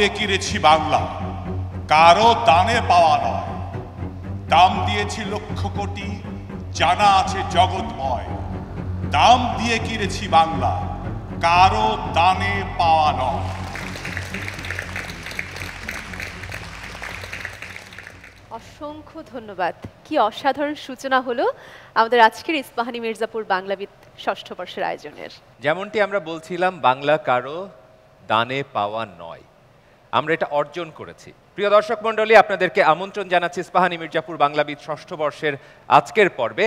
দিয়ে কিনেছি বাংলা, কারো দানে পাওয়া নয়। দাম দিয়েছি লক্ষ কোটি, জানা আছে জগৎময়। দাম দিয়ে কিনেছি বাংলা, কারো দানে পাওয়া নয়। অসংখ্য ধন্যবাদ। কি অসাধারণ সূচনা হলো আমাদের আজকের ইস্পাহানি মির্জাপুর বাংলাবিদ ষষ্ঠ বর্ষের আয়োজনের। যেমনটি আমরা বলছিলাম, বাংলা কারো দানে পাওয়া নয়, আমরা এটা অর্জন করেছি। প্রিয় দর্শক মণ্ডলী, আপনাদেরকে আমন্ত্রণ জানাচ্ছি ইস্পাহানি মির্জাপুর বাংলাবিদ ষষ্ঠ বর্ষের আজকের পর্বে।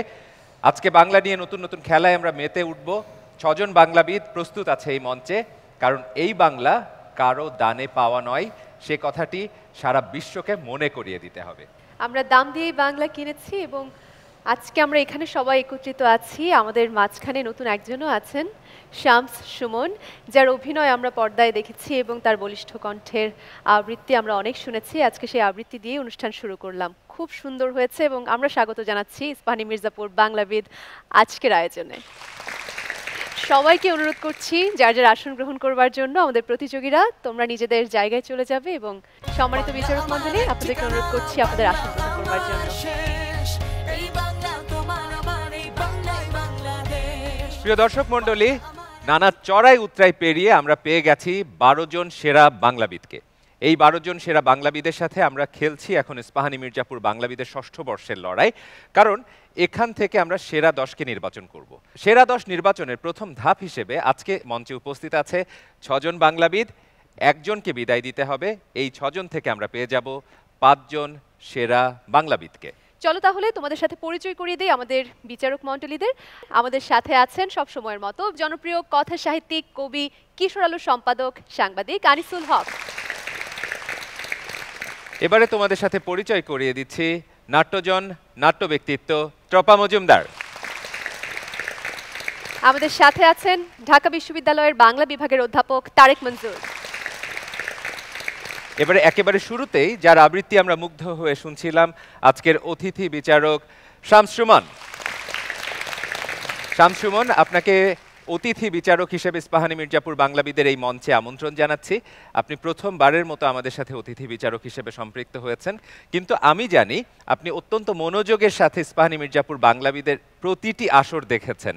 আজকে বাংলা নিয়ে নতুন নতুন খেলায় আমরা মেতে উঠব। 6 জন বাংলাবিদ প্রস্তুত আছে এই মঞ্চে, কারণ এই বাংলা কারো দানে পাওয়া নয়, সে কথাটি সারা বিশ্বকে মনে করিয়ে দিতে হবে। আমরা দাম দিয়েই বাংলা কিনেছি এবং আজকে আমরা এখানে সবাই একত্রিত আছি। আমাদের মাঝখানে নতুন একজনও আছেন, শামস সুমন, যার অভিনয় আমরা পর্দায় দেখেছি এবং তার বলিষ্ঠ কণ্ঠের আবৃত্তি আমরা অনেক শুনেছি। আজকে সেই আবৃত্তি দিয়ে অনুষ্ঠান শুরু করলাম, খুব সুন্দর হয়েছে এবং আমরা স্বাগত জানাচ্ছি ইস্পাহানি মির্জাপুর বাংলাবিদ আজকের আয়োজনে। সবাইকে অনুরোধ করছি যার যার আসন গ্রহণ করবার জন্য। আমাদের প্রতিযোগীরা তোমরা নিজেদের জায়গায় চলে যাবে এবং সম্মানিত বিচারক মণ্ডলী, আপনাদেরকে অনুরোধ করছি আপনাদের আসন গ্রহণ করবার জন্য। প্রিয় দর্শক মণ্ডলী, নানা চড়াই উতরাই পেরিয়ে আমরা পেয়ে গেছি 12 জন সেরা বাংলাবিদকে। এই 12 জন সেরা বাংলাবিদের সাথে আমরা খেলছি এখন ইস্পাহানি মির্জাপুর বাংলাবিদের ষষ্ঠ বর্ষের লড়াই, কারণ এখান থেকে আমরা সেরা 10কে নির্বাচন করব। সেরা 10 নির্বাচনের প্রথম ধাপ হিসেবে আজকে মঞ্চে উপস্থিত আছে 6 জন বাংলাবিদ। একজনকে বিদায় দিতে হবে। এই 6 জন থেকে আমরা পেয়ে যাব 5 জন সেরা বাংলাবিদকে। চলো তাহলে তোমাদের সাথে পরিচয় করিয়ে দিই আমাদের বিচারক মণ্ডলীদের। আমাদের সাথে আছেন সব সময়ের মতো জনপ্রিয় কথা সাহিত্যিক, কবি, কিশোর আলো সম্পাদক, সাংবাদিক আনিসুল হক। এবারে তোমাদের সাথে পরিচয় করিয়ে দিচ্ছি নাট্যজন, নাট্য ব্যক্তিত্ব ত্রপা মজুমদার। আমাদের সাথে আছেন ঢাকা বিশ্ববিদ্যালয়ের বাংলা বিভাগের অধ্যাপক তারেক মঞ্জুর। এবারে একেবারে শুরুতেই যার আবৃত্তি আমরা মুগ্ধ হয়ে শুনছিলাম, আজকের অতিথি বিচারক শামস সুমন। শামস সুমন, আপনাকে অতিথি বিচারক হিসেবে ইস্পাহানি মির্জাপুর বাংলাবিদের এই মঞ্চে আমন্ত্রণ জানাচ্ছি। আপনি প্রথমবারের মতো আমাদের সাথে অতিথি বিচারক হিসেবে সম্পৃক্ত হয়েছেন, কিন্তু আমি জানি আপনি অত্যন্ত মনোযোগের সাথে ইস্পাহানি মির্জাপুর বাংলাবিদের প্রতিটি আসর দেখেছেন।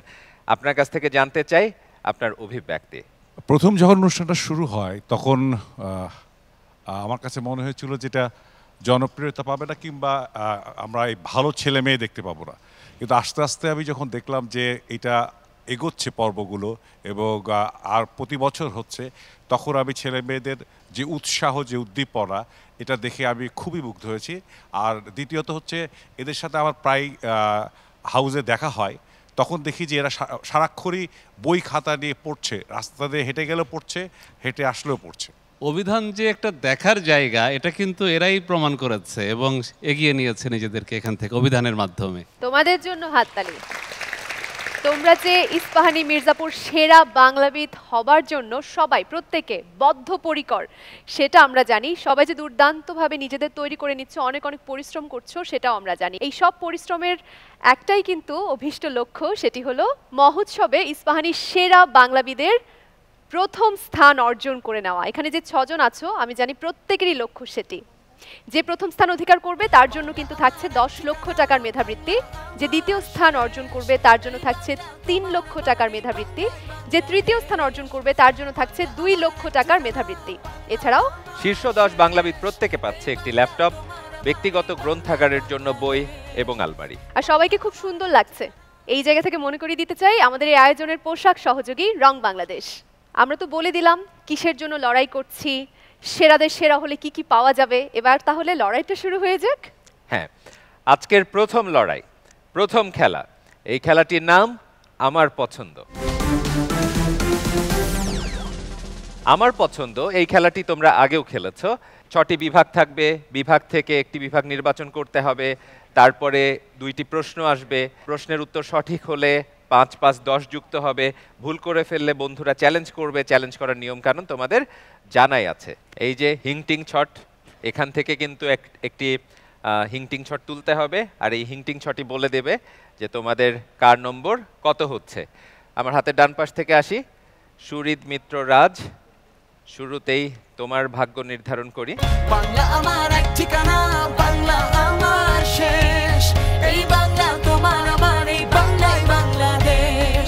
আপনার কাছ থেকে জানতে চাই আপনার অভিব্যক্তি। প্রথম যখন অনুষ্ঠানটা শুরু হয় তখন আমার কাছে মনে হয়েছিল যেটা জনপ্রিয়তা পাবে না, কিংবা আমরা এই ভালো ছেলে মেয়ে দেখতে পাবো না। কিন্তু আস্তে আস্তে আমি যখন দেখলাম যে এটা এগোচ্ছে পর্বগুলো এবং আর প্রতি বছর হচ্ছে, তখন আমি ছেলে মেয়েদের যে উৎসাহ, যে উদ্দীপনা, এটা দেখে আমি খুবই মুগ্ধ হয়েছি। আর দ্বিতীয়ত হচ্ছে এদের সাথে আমার প্রায় হাউসে দেখা হয়, তখন দেখি যে এরা সারাক্ষণই বই খাতা নিয়ে পড়ছে, রাস্তা দিয়ে হেঁটে গেলেও পড়ছে, হেঁটে আসলেও পড়ছে। অভিধান যে একটা দেখার জায়গা, এটা কিন্তু এরাই প্রমাণ করেছে এবং এগিয়ে নিয়েছে নিজেদেরকে এখান থেকে অভিধানের মাধ্যমে। তোমাদের জন্য হাততালি। তোমরা যে ইস্পাহানি মির্জাপুর সেরা বাংলাবিদ হবার জন্য সবাই প্রত্যেকে বদ্ধপরিকর, সেটা আমরা জানি। সবাই যে দুর্দান্তভাবে নিজেদের তৈরি করে নিচ্ছে, অনেক অনেক পরিশ্রম করছো, সেটাও আমরা জানি। এই সব পরিশ্রমের একটাই কিন্তু অভীষ্ট লক্ষ্য, সেটি হলো মহোৎসবে ইস্পাহানি সেরা বাংলাবিদের প্রথম স্থান অর্জন করে নেওয়া। এখানে যে 6 জন আছো, আমি জানি প্রত্যেকেরই লক্ষ্য সেটি। যে প্রথম স্থান অধিকার করবে তার জন্য কিন্তু থাকছে 10 লক্ষ টাকার মেধাবৃত্তি, যে দ্বিতীয় স্থান অর্জন করবে তার জন্য থাকছে 3 লক্ষ টাকার মেধাবৃত্তি, যে তৃতীয় স্থান অর্জন করবে তার জন্য থাকছে 2 লক্ষ টাকার মেধাবৃত্তি। এছাড়াও শীর্ষ 10 বাংলাবিদ প্রত্যেকে পাচ্ছে একটি ল্যাপটপ, ব্যক্তিগত গ্রন্থাগারের জন্য বই এবং আলমারি। আর সবাইকে খুব সুন্দর লাগছে। এই জায়গা থেকে মনে করিয়ে দিতে চাই আমাদের এই আয়োজনের পোশাক সহযোগী রং বাংলাদেশ। আমরা তো বলে দিলাম কিসের জন্য লড়াই করছি, সেরাদের সেরা হলে কি কি পাওয়া যাবে। এবার তাহলে লড়াইটা শুরু হয়ে যাক। হ্যাঁ, আজকের প্রথম লড়াই, প্রথম খেলা। এই খেলাটির নাম আমার পছন্দ। আমার পছন্দ এই খেলাটি তোমরা আগেও খেলেছো। 6টি বিভাগ থাকবে, বিভাগ থেকে একটি বিভাগ নির্বাচন করতে হবে, তারপরে 2টি প্রশ্ন আসবে। প্রশ্নের উত্তর সঠিক হলে 5 5 10 যুক্ত হবে। ভুল করে ফেললে বন্ধুরা চ্যালেঞ্জ করবে। চ্যালেঞ্জ করার নিয়ম কানুন তোমাদের জানাই আছে। এই যে হিংটিং ছট, এখান থেকে কিন্তু একটি হিংটিং ছট তুলতে হবে, আর এই হিংটিং ছটই বলে দেবে যে তোমাদের কার নম্বর কত হচ্ছে। আমার হাতের ডান পাশ থেকে আসি, সুহৃদ মিত্র রাজ, শুরুতেই তোমার ভাগ্য নির্ধারণ করি। বাংলা আমার এক ঠিকানা, বাংলা আমার শেষ, এই বাংলা তোমার আমার, এই বাংলাই বাংলাদেশ।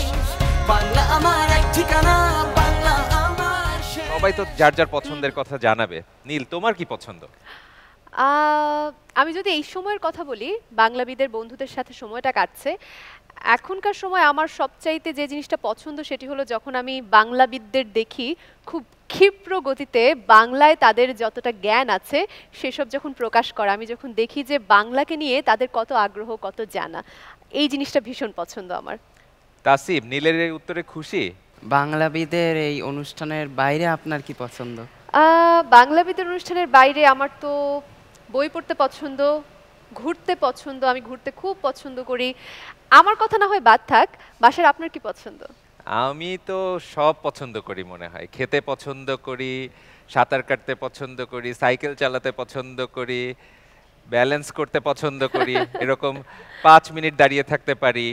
বাংলা আমার এক ঠিকানা, বাংলা আমার শেষ। সবাই তো যার যার পছন্দের কথা জানাবে। নীল, তোমার কি পছন্দ? আমি যদি এই সময়ের কথা বলি, বাংলাবিদের বন্ধুদের সাথে সময়টা কাটছে, এখনকার সময় আমার সবচাইতে যে জিনিসটা পছন্দ সেটি হলো যখন আমি বাংলাবিদদের দেখি খুব ক্ষিপ্র গতিতে বাংলায় তাদের যতটা জ্ঞান আছে সেসব যখন প্রকাশ করা, আমি যখন দেখি যে বাংলাকে নিয়ে তাদের কত আগ্রহ, কত জানা, এই জিনিসটা ভীষণ পছন্দ আমার। তাসিব, নীলের এই উত্তরে খুশি? বাংলাবিদের এই অনুষ্ঠানের বাইরে আপনার কি পছন্দ? বাংলাবিদের অনুষ্ঠানের বাইরে আমার তো বই পড়তে পছন্দ, ঘুরতে পছন্দ, আমি ঘুরতে খুব পছন্দ করি। আমার কথা না হয় বাদ থাক, বাসার আপনার কি পছন্দ? আমি তো সব পছন্দ করি মনে হয়। খেতে পছন্দ করি, সাঁতার কাটতে পছন্দ করি, সাইকেল চালাতে পছন্দ করি, ব্যালেন্স করতে পছন্দ করি, এরকম 5 মিনিট দাঁড়িয়ে থাকতে পারি,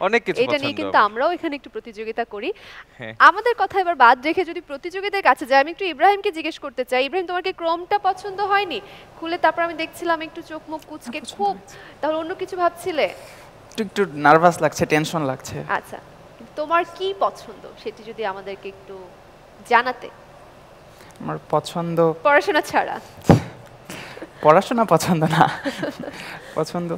অনেক কিছু এটা নিয়ে পছন্দ কিন্তু আমার। আমরাও এখানে একটু প্রতিযোগিতা করি। হ্যাঁ। আমাদের কথা এবার বাদ রেখে যদি প্রতিযোগিতার কাছে যাই, আমি একটু ইব্রাহিমকে জিজ্ঞেস করতে চাই। ইব্রাহিম, তোমার কি ক্রমটা পছন্দ হয়নি? খুলে তারপর আমি দেখছিলাম একটু চোখ মুখ কুচকে খুব, তাহলে অন্য কিছু ভাবছিলে? একটু নার্ভাস লাগছে, টেনশন লাগছে। আচ্ছা, তোমার কি পছন্দ সেটি যদি আমাদেরকে একটু জানাতে। আমার পছন্দ পড়াশোনা ছাড়া? পড়াশোনা পছন্দ না, পছন্দ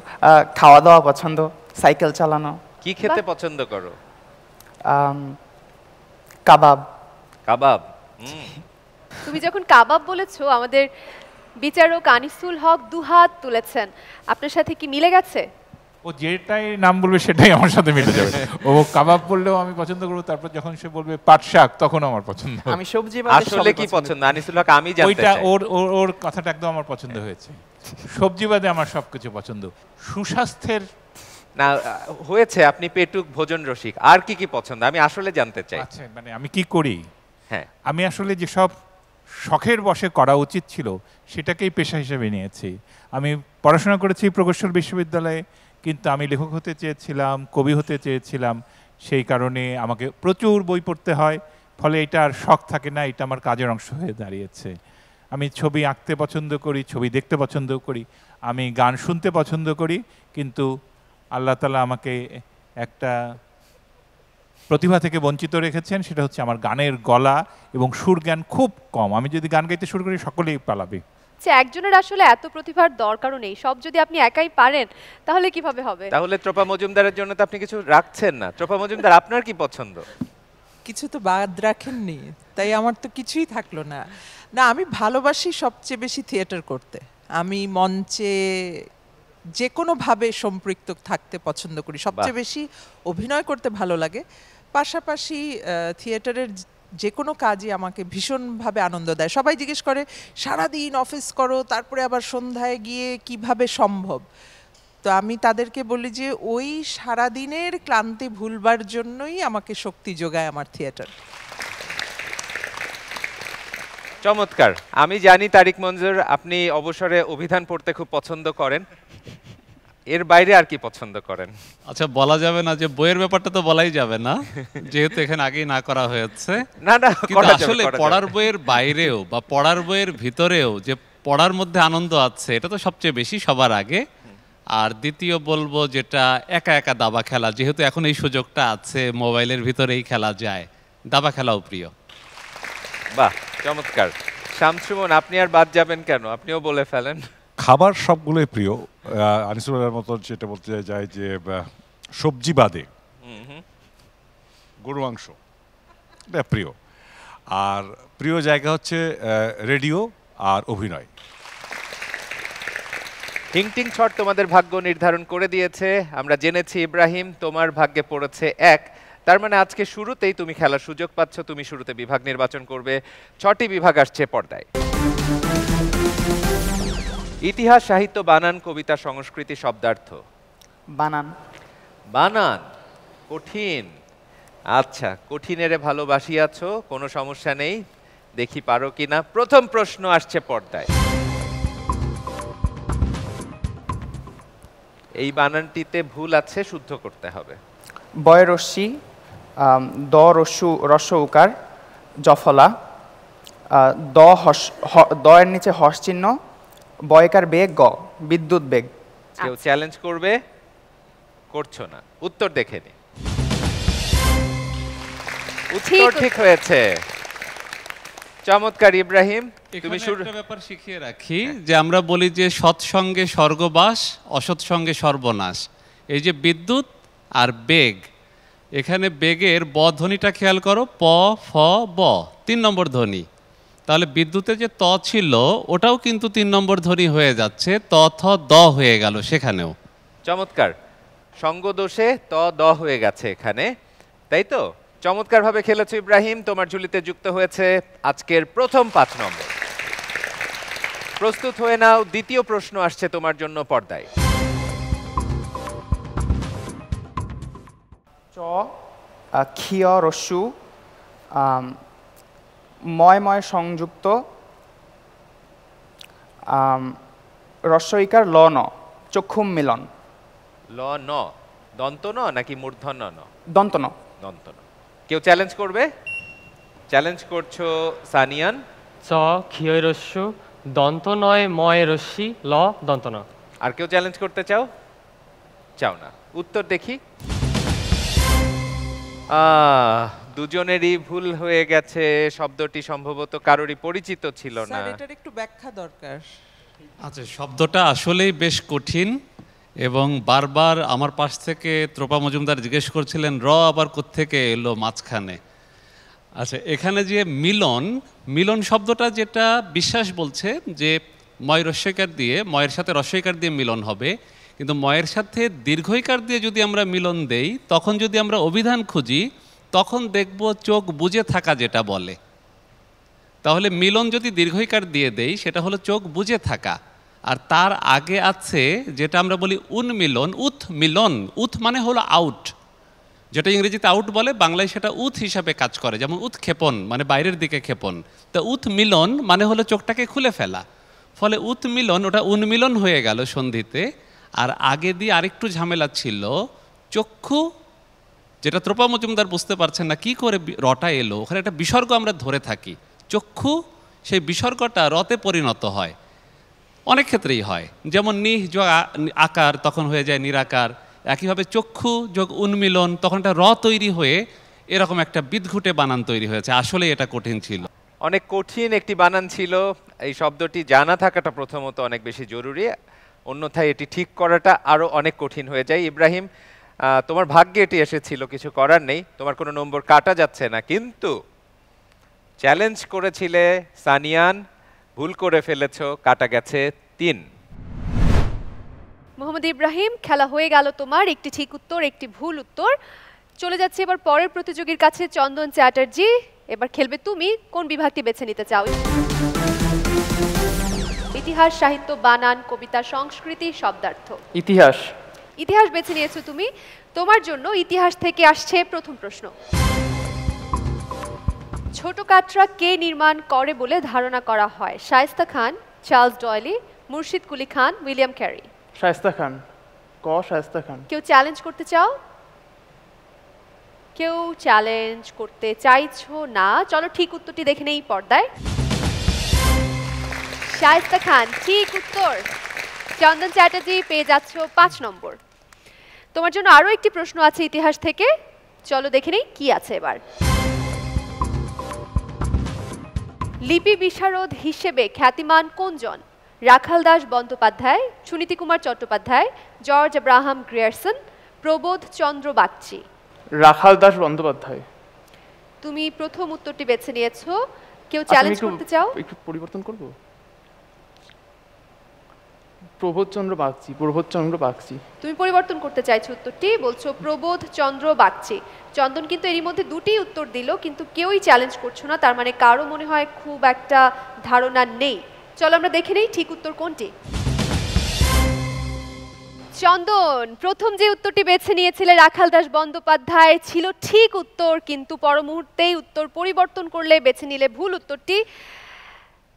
খাওয়া দাওয়া পছন্দ, সাইকেল চালানো, কি খেতে পছন্দ করো? কাবাব। কাবাব? তুমি যখন কাবাব বলেছো, আমাদের বিচারক আনিসুল হক দুহাত তুলেছেন, আপনার সাথে কি মিলে গেছে? ও যেটাই নাম বলবে সেটাই আমার সাথে মিলে যাবে। ও কাবাব বললেও আমি পছন্দ করবো, তারপর যখন সে বলবে পাট শাক তখন আমার পছন্দ। আমি সবজি আসলে কি পছন্দ আনিসুল হক আমি জানতে ওইটা চাই। ওর কথাটা একদম আমার পছন্দ হয়েছে। সবজি বাদে আমার সবকিছু পছন্দ। সুস্বাস্থ্যের না হয়েছে, আপনি পেটুক ভোজন রসিক, আর কি কি পছন্দ আমি আসলে জানতে চাই। আচ্ছা, মানে আমি কি করি? হ্যাঁ, আমি আসলে যেসব শখের বশে করা উচিত ছিল সেটাকেই পেশা হিসেবে নিয়েছি। আমি পড়াশোনা করেছি প্রকৌশল বিশ্ববিদ্যালয়ে, কিন্তু আমি লেখক হতে চেয়েছিলাম, কবি হতে চেয়েছিলাম। সেই কারণে আমাকে প্রচুর বই পড়তে হয়, ফলে এটা আর শখ থাকে না, এটা আমার কাজের অংশ হয়ে দাঁড়িয়েছে। আমি ছবি আঁকতে পছন্দ করি, ছবি দেখতে পছন্দ করি, আমি গান শুনতে পছন্দ করি, কিন্তু আল্লাহ তাআলা আমাকে একটা প্রতিভা থেকে বঞ্চিত রেখেছেন, সেটা হচ্ছে আমার গানের গলা এবং সুর জ্ঞান খুব কম। আমি যদি গান গাইতে শুরু করি সকলেই পালাবে। একজনের আসলে এত প্রতিভার দরকারও নেই, সব যদি আপনি একাই পারেন তাহলে কিভাবে হবে? তাহলে ত্রপা মজুমদারের জন্য তো আপনি কিছু রাখছেন না। ত্রপা মজুমদার, আপনার কি পছন্দ? কিছু তো বাদ রাখেননি, তাই আমার তো কিছুই থাকলো না। না, আমি ভালোবাসি সবচেয়ে বেশি থিয়েটার করতে। আমি মঞ্চে যে কোনোভাবে সম্পৃক্ত থাকতে পছন্দ করি, সবচেয়ে বেশি অভিনয় করতে ভালো লাগে। পাশাপাশি থিয়েটারের যে কোনো কাজই আমাকে ভীষণভাবে আনন্দ দেয়। সবাই জিজ্ঞেস করে সারাদিন অফিস করো, তারপরে আবার সন্ধ্যায় গিয়ে কিভাবে সম্ভব। তো আমি তাদেরকে বলি যে ওই সারাদিনের ক্লান্তি ভুলবার জন্যই আমাকে শক্তি যোগায় আমার থিয়েটার। চমৎকার। আমি জানি তারিক মঞ্জুর আপনি অবসরে অভিধান পড়তে খুব পছন্দ করেন, এর বাইরে আর কি পছন্দ করেন? আচ্ছা, বলা যাবে না যে বইয়ের ব্যাপারটা তো বলাই যাবে না, যেহেতু এখানে আগেই না করা হয়েছে। না না, কিন্তু আসলে পড়ার বইয়ের বাইরেও বা পড়ার বইয়ের ভিতরেও যে পড়ার মধ্যে আনন্দ আছে, এটা তো সবচেয়ে বেশি সবার আগে। আর দ্বিতীয় বলবো যেটা একা একা দাবা খেলা, যেহেতু এখন এই সুযোগটা আছে, মোবাইলের ভিতরেই খেলা যায়, দাবা খেলাও প্রিয়। বাহ, চমৎকার। শামসুমন, আপনি আর বাদ যাবেন কেন? আপনিও বলে ফেলেন। খাবার সবগুলোই প্রিয়। আনিসুলের মতো যেটা বলতে যায় যে সবজি বাদে গরু মাংস এটা প্রিয়। আর প্রিয় জায়গা হচ্ছে রেডিও আর অভিনয়। হিংটিং ছট তোমাদের ভাগ্য নির্ধারণ করে দিয়েছে। আমরা জেনেছি ইব্রাহিম তোমার ভাগ্যে পড়েছে 1, তার মানে আজকে শুরুতেই তুমি খেলার সুযোগ পাচ্ছ। তুমি শুরুতে বিভাগ নির্বাচন করবে। 6টি বিভাগ আসছে পর্দায়। ইতিহাস, সাহিত্য, বানান, কবিতা, সংস্কৃতি, শব্দার্থ। বানান। বানান কঠিন। আচ্ছা, কঠিনেরে ভালোবাসিয়াছ, কোনো সমস্যা নেই, দেখি পারো কিনা। প্রথম প্রশ্ন আসছে পর্দায়। এই বানানটিতে ভুল আছে, শুদ্ধ করতে হবে। বয় রস্যি, দ রস্যু রস্য উকার, জফলা, দ হস দ এর নিচে হর্ষ চিহ্ন, বয়কার বেগ, গ বিদ্যুৎ বেগ। কেউ চ্যালেঞ্জ করবে? করছো না, উত্তর দেখে নি। উত্তর ঠিক হয়েছে, চমৎকার। ইব্রাহিম, তুমি শুরু। একটা ব্যাপার শিখিয়ে রাখি যে আমরা বলি যে সৎসঙ্গে স্বর্গবাস, অসৎসঙ্গে সর্বনাশ। এই যে বিদ্যুৎ আর বেগ, এখানে বেগের ব ধ্বনিটা খেয়াল করো, প ফ ব 3 নম্বর ধ্বনি। তাহলে বিদ্যুতে যে ত ছিল ওটাও কিন্তু 3 নম্বর ধ্বনি হয়ে যাচ্ছে, ত থ দ হয়ে গেল সেখানেও। চমৎকার, সঙ্গ দোষে ত দ হয়ে গেছে এখানে, তাই তো? চমৎকারভাবে খেলেছো ইব্রাহিম, তোমার ঝুলিতে যুক্ত হয়েছে আজকের প্রথম 5 নম্বর। প্রস্তুত হয়ে নাও, দ্বিতীয় প্রশ্ন আসছে তোমার জন্য পর্দায়। চ ক্ষীয় রস্যু ময় ময় সংযুক্ত রস্যইকার ল ন চক্ষুম মিলন। ল ন, দন্ত ন নাকি মূর্ধন্য ন? দন্ত ন। দন্ত ন। কেউ চ্যালেঞ্জ করবে? চ্যালেঞ্জ করছো সানিয়ান। চ ক্ষীয়রস্যু দন্ত নয় ময় রস্যি ল দন্ত ন। আর কেউ চ্যালেঞ্জ করতে চাও? চাও না, উত্তর দেখি। দুজনেরই ভুল হয়ে গেছে, শব্দটি সম্ভবত কারোরই পরিচিত ছিল না। স্যার এটার একটু ব্যাখ্যা দরকার। আচ্ছা, শব্দটা আসলেই বেশ কঠিন এবং বারবার আমার পাশ থেকে ত্রপা মজুমদার জিজ্ঞেস করছিলেন র আবার কোত্থেকে এলো মাঝখানে। আচ্ছা, এখানে যে মিলন, মিলন শব্দটা যেটা বিশ্বাস বলছে যে ময় রস্যইকার দিয়ে, ময়ের সাথে রস্যইকার দিয়ে মিলন হবে, কিন্তু ময়ের সাথে দীর্ঘইকার দিয়ে যদি আমরা মিলন দেই, তখন যদি আমরা অভিধান খুঁজি তখন দেখব চোখ বুজে থাকা যেটা বলে। তাহলে মিলন যদি দীর্ঘইকার দিয়ে দেই সেটা হলো চোখ বুজে থাকা। আর তার আগে আছে যেটা আমরা বলি উন্মিলন, উৎ মিলন। উৎ মানে হলো আউট, যেটা ইংরেজিতে আউট বলে, বাংলায় সেটা উৎ হিসাবে কাজ করে, যেমন উৎক্ষেপণ মানে বাইরের দিকে ক্ষেপণ। তা উৎ মিলন মানে হলো চোখটাকে খুলে ফেলা, ফলে উৎ মিলন ওটা উন্মিলন হয়ে গেল সন্ধিতে। আর আগে দিয়ে আরেকটু ঝামেলা ছিল, চক্ষু, যেটা ত্রপা মজুমদার বুঝতে পারছেন না কি করে রটা এলো, ওখানে একটা বিসর্গ আমরা ধরে থাকি, চক্ষু, সেই বিসর্গটা রতে পরিণত হয়, অনেক ক্ষেত্রেই হয়। যেমন নিহ যোগ আকার তখন হয়ে যায় নিরাকার, একইভাবে চক্ষু যোগ উন্মিলন তখন একটা র তৈরি হয়ে এরকম একটা বিদঘুটে বানান তৈরি হয়েছে। আসলে এটা কঠিন ছিল, অনেক কঠিন একটি বানান ছিল। এই শব্দটি জানা থাকাটা প্রথমত অনেক বেশি জরুরি, অন্যথায় এটি ঠিক করাটা আরো অনেক কঠিন হয়ে যায়। ইব্রাহিম, তোমার ভাগ্যে এটি এসেছিল, কিছু করার নেই, তোমার কোনো নম্বর কাটা যাচ্ছে না। কিন্তু চ্যালেঞ্জ করেছিলে সানিয়ান, ভুল করে ফেলেছো, কাটা গেছে 3। মোহাম্মদ ইব্রাহিম, খেলা হয়ে গেল তোমার, একটি ঠিক উত্তর একটি ভুল উত্তর। চলে যাচ্ছে এবার পরের প্রতিযোগীর কাছে, চন্দন চ্যাটার্জি। এবার খেলবে তুমি, কোন বিভাগটি বেছে নিতে চাও? ইতিহাস, সাহিত্য, বানান, কবিতা, সংস্কৃতি, শব্দার্থ? ইতিহাস। ইতিহাস বেছে নিয়েছো তুমি। তোমার জন্য ইতিহাস থেকে আসছে প্রথম প্রশ্ন। ছোট কাটরা কে নির্মাণ করে বলে ধারণা করা হয়? শায়েস্তা খান, চার্লস ডয়েলি, মুর্শিদ কুলি খান, উইলিয়াম ক্যারি? শায়েস্তা খান। ক শায়েস্তা খান। কেউ চ্যালেঞ্জ করতে চাও? কেউ চ্যালেঞ্জ করতে চাইছো না? চলো ঠিক উত্তরটি দেখে নেই পর্দায়। শায়েস্তা খান ঠিক উত্তর। চন্দন চ্যাটার্জি পেয়ে যাচ্ছ 5 নম্বর। তোমার জন্য আরো একটি প্রশ্ন আছে ইতিহাস থেকে, চলো দেখে নেই কি আছে এবার। লিপি বিশারদ হিসেবে খ্যাতিমান কোনজন? রাখাল Das Bandyopadhyay, Suniti Kumar Chattopadhyay, George Abraham Grierson, প্রবোধ চন্দ্র বাগচি? রাখাল দাস বন্দ্যোপাধ্যায়। তুমি প্রথম উত্তরটি বেছে নিয়েছো। কেউ চ্যালেঞ্জ করতে চাও? একটু পরিবর্তন করব। প্রবোধ চন্দ্র বাগচি। প্রবোধ চন্দ্র বাগচি। তুমি পরিবর্তন করতে চাইছো উত্তরটি, বলছো প্রবোধ চন্দ্র বাগচি। চন্দন কিন্তু এরই মধ্যে দুটি উত্তর দিল, কিন্তু কেউই চ্যালেঞ্জ করছো না, তার মানে কারো মনে হয় খুব একটা ধারণা নেই। চলো আমরা দেখে নেই ঠিক উত্তর কোনটি। চন্দন, প্রথম যে উত্তরটি বেছে নিয়েছিলে রাখাল দাস বন্দ্যোপাধ্যায় ছিল ঠিক উত্তর, কিন্তু পর মুহূর্তেই উত্তর পরিবর্তন করলে বেছে নিলে ভুল উত্তরটি।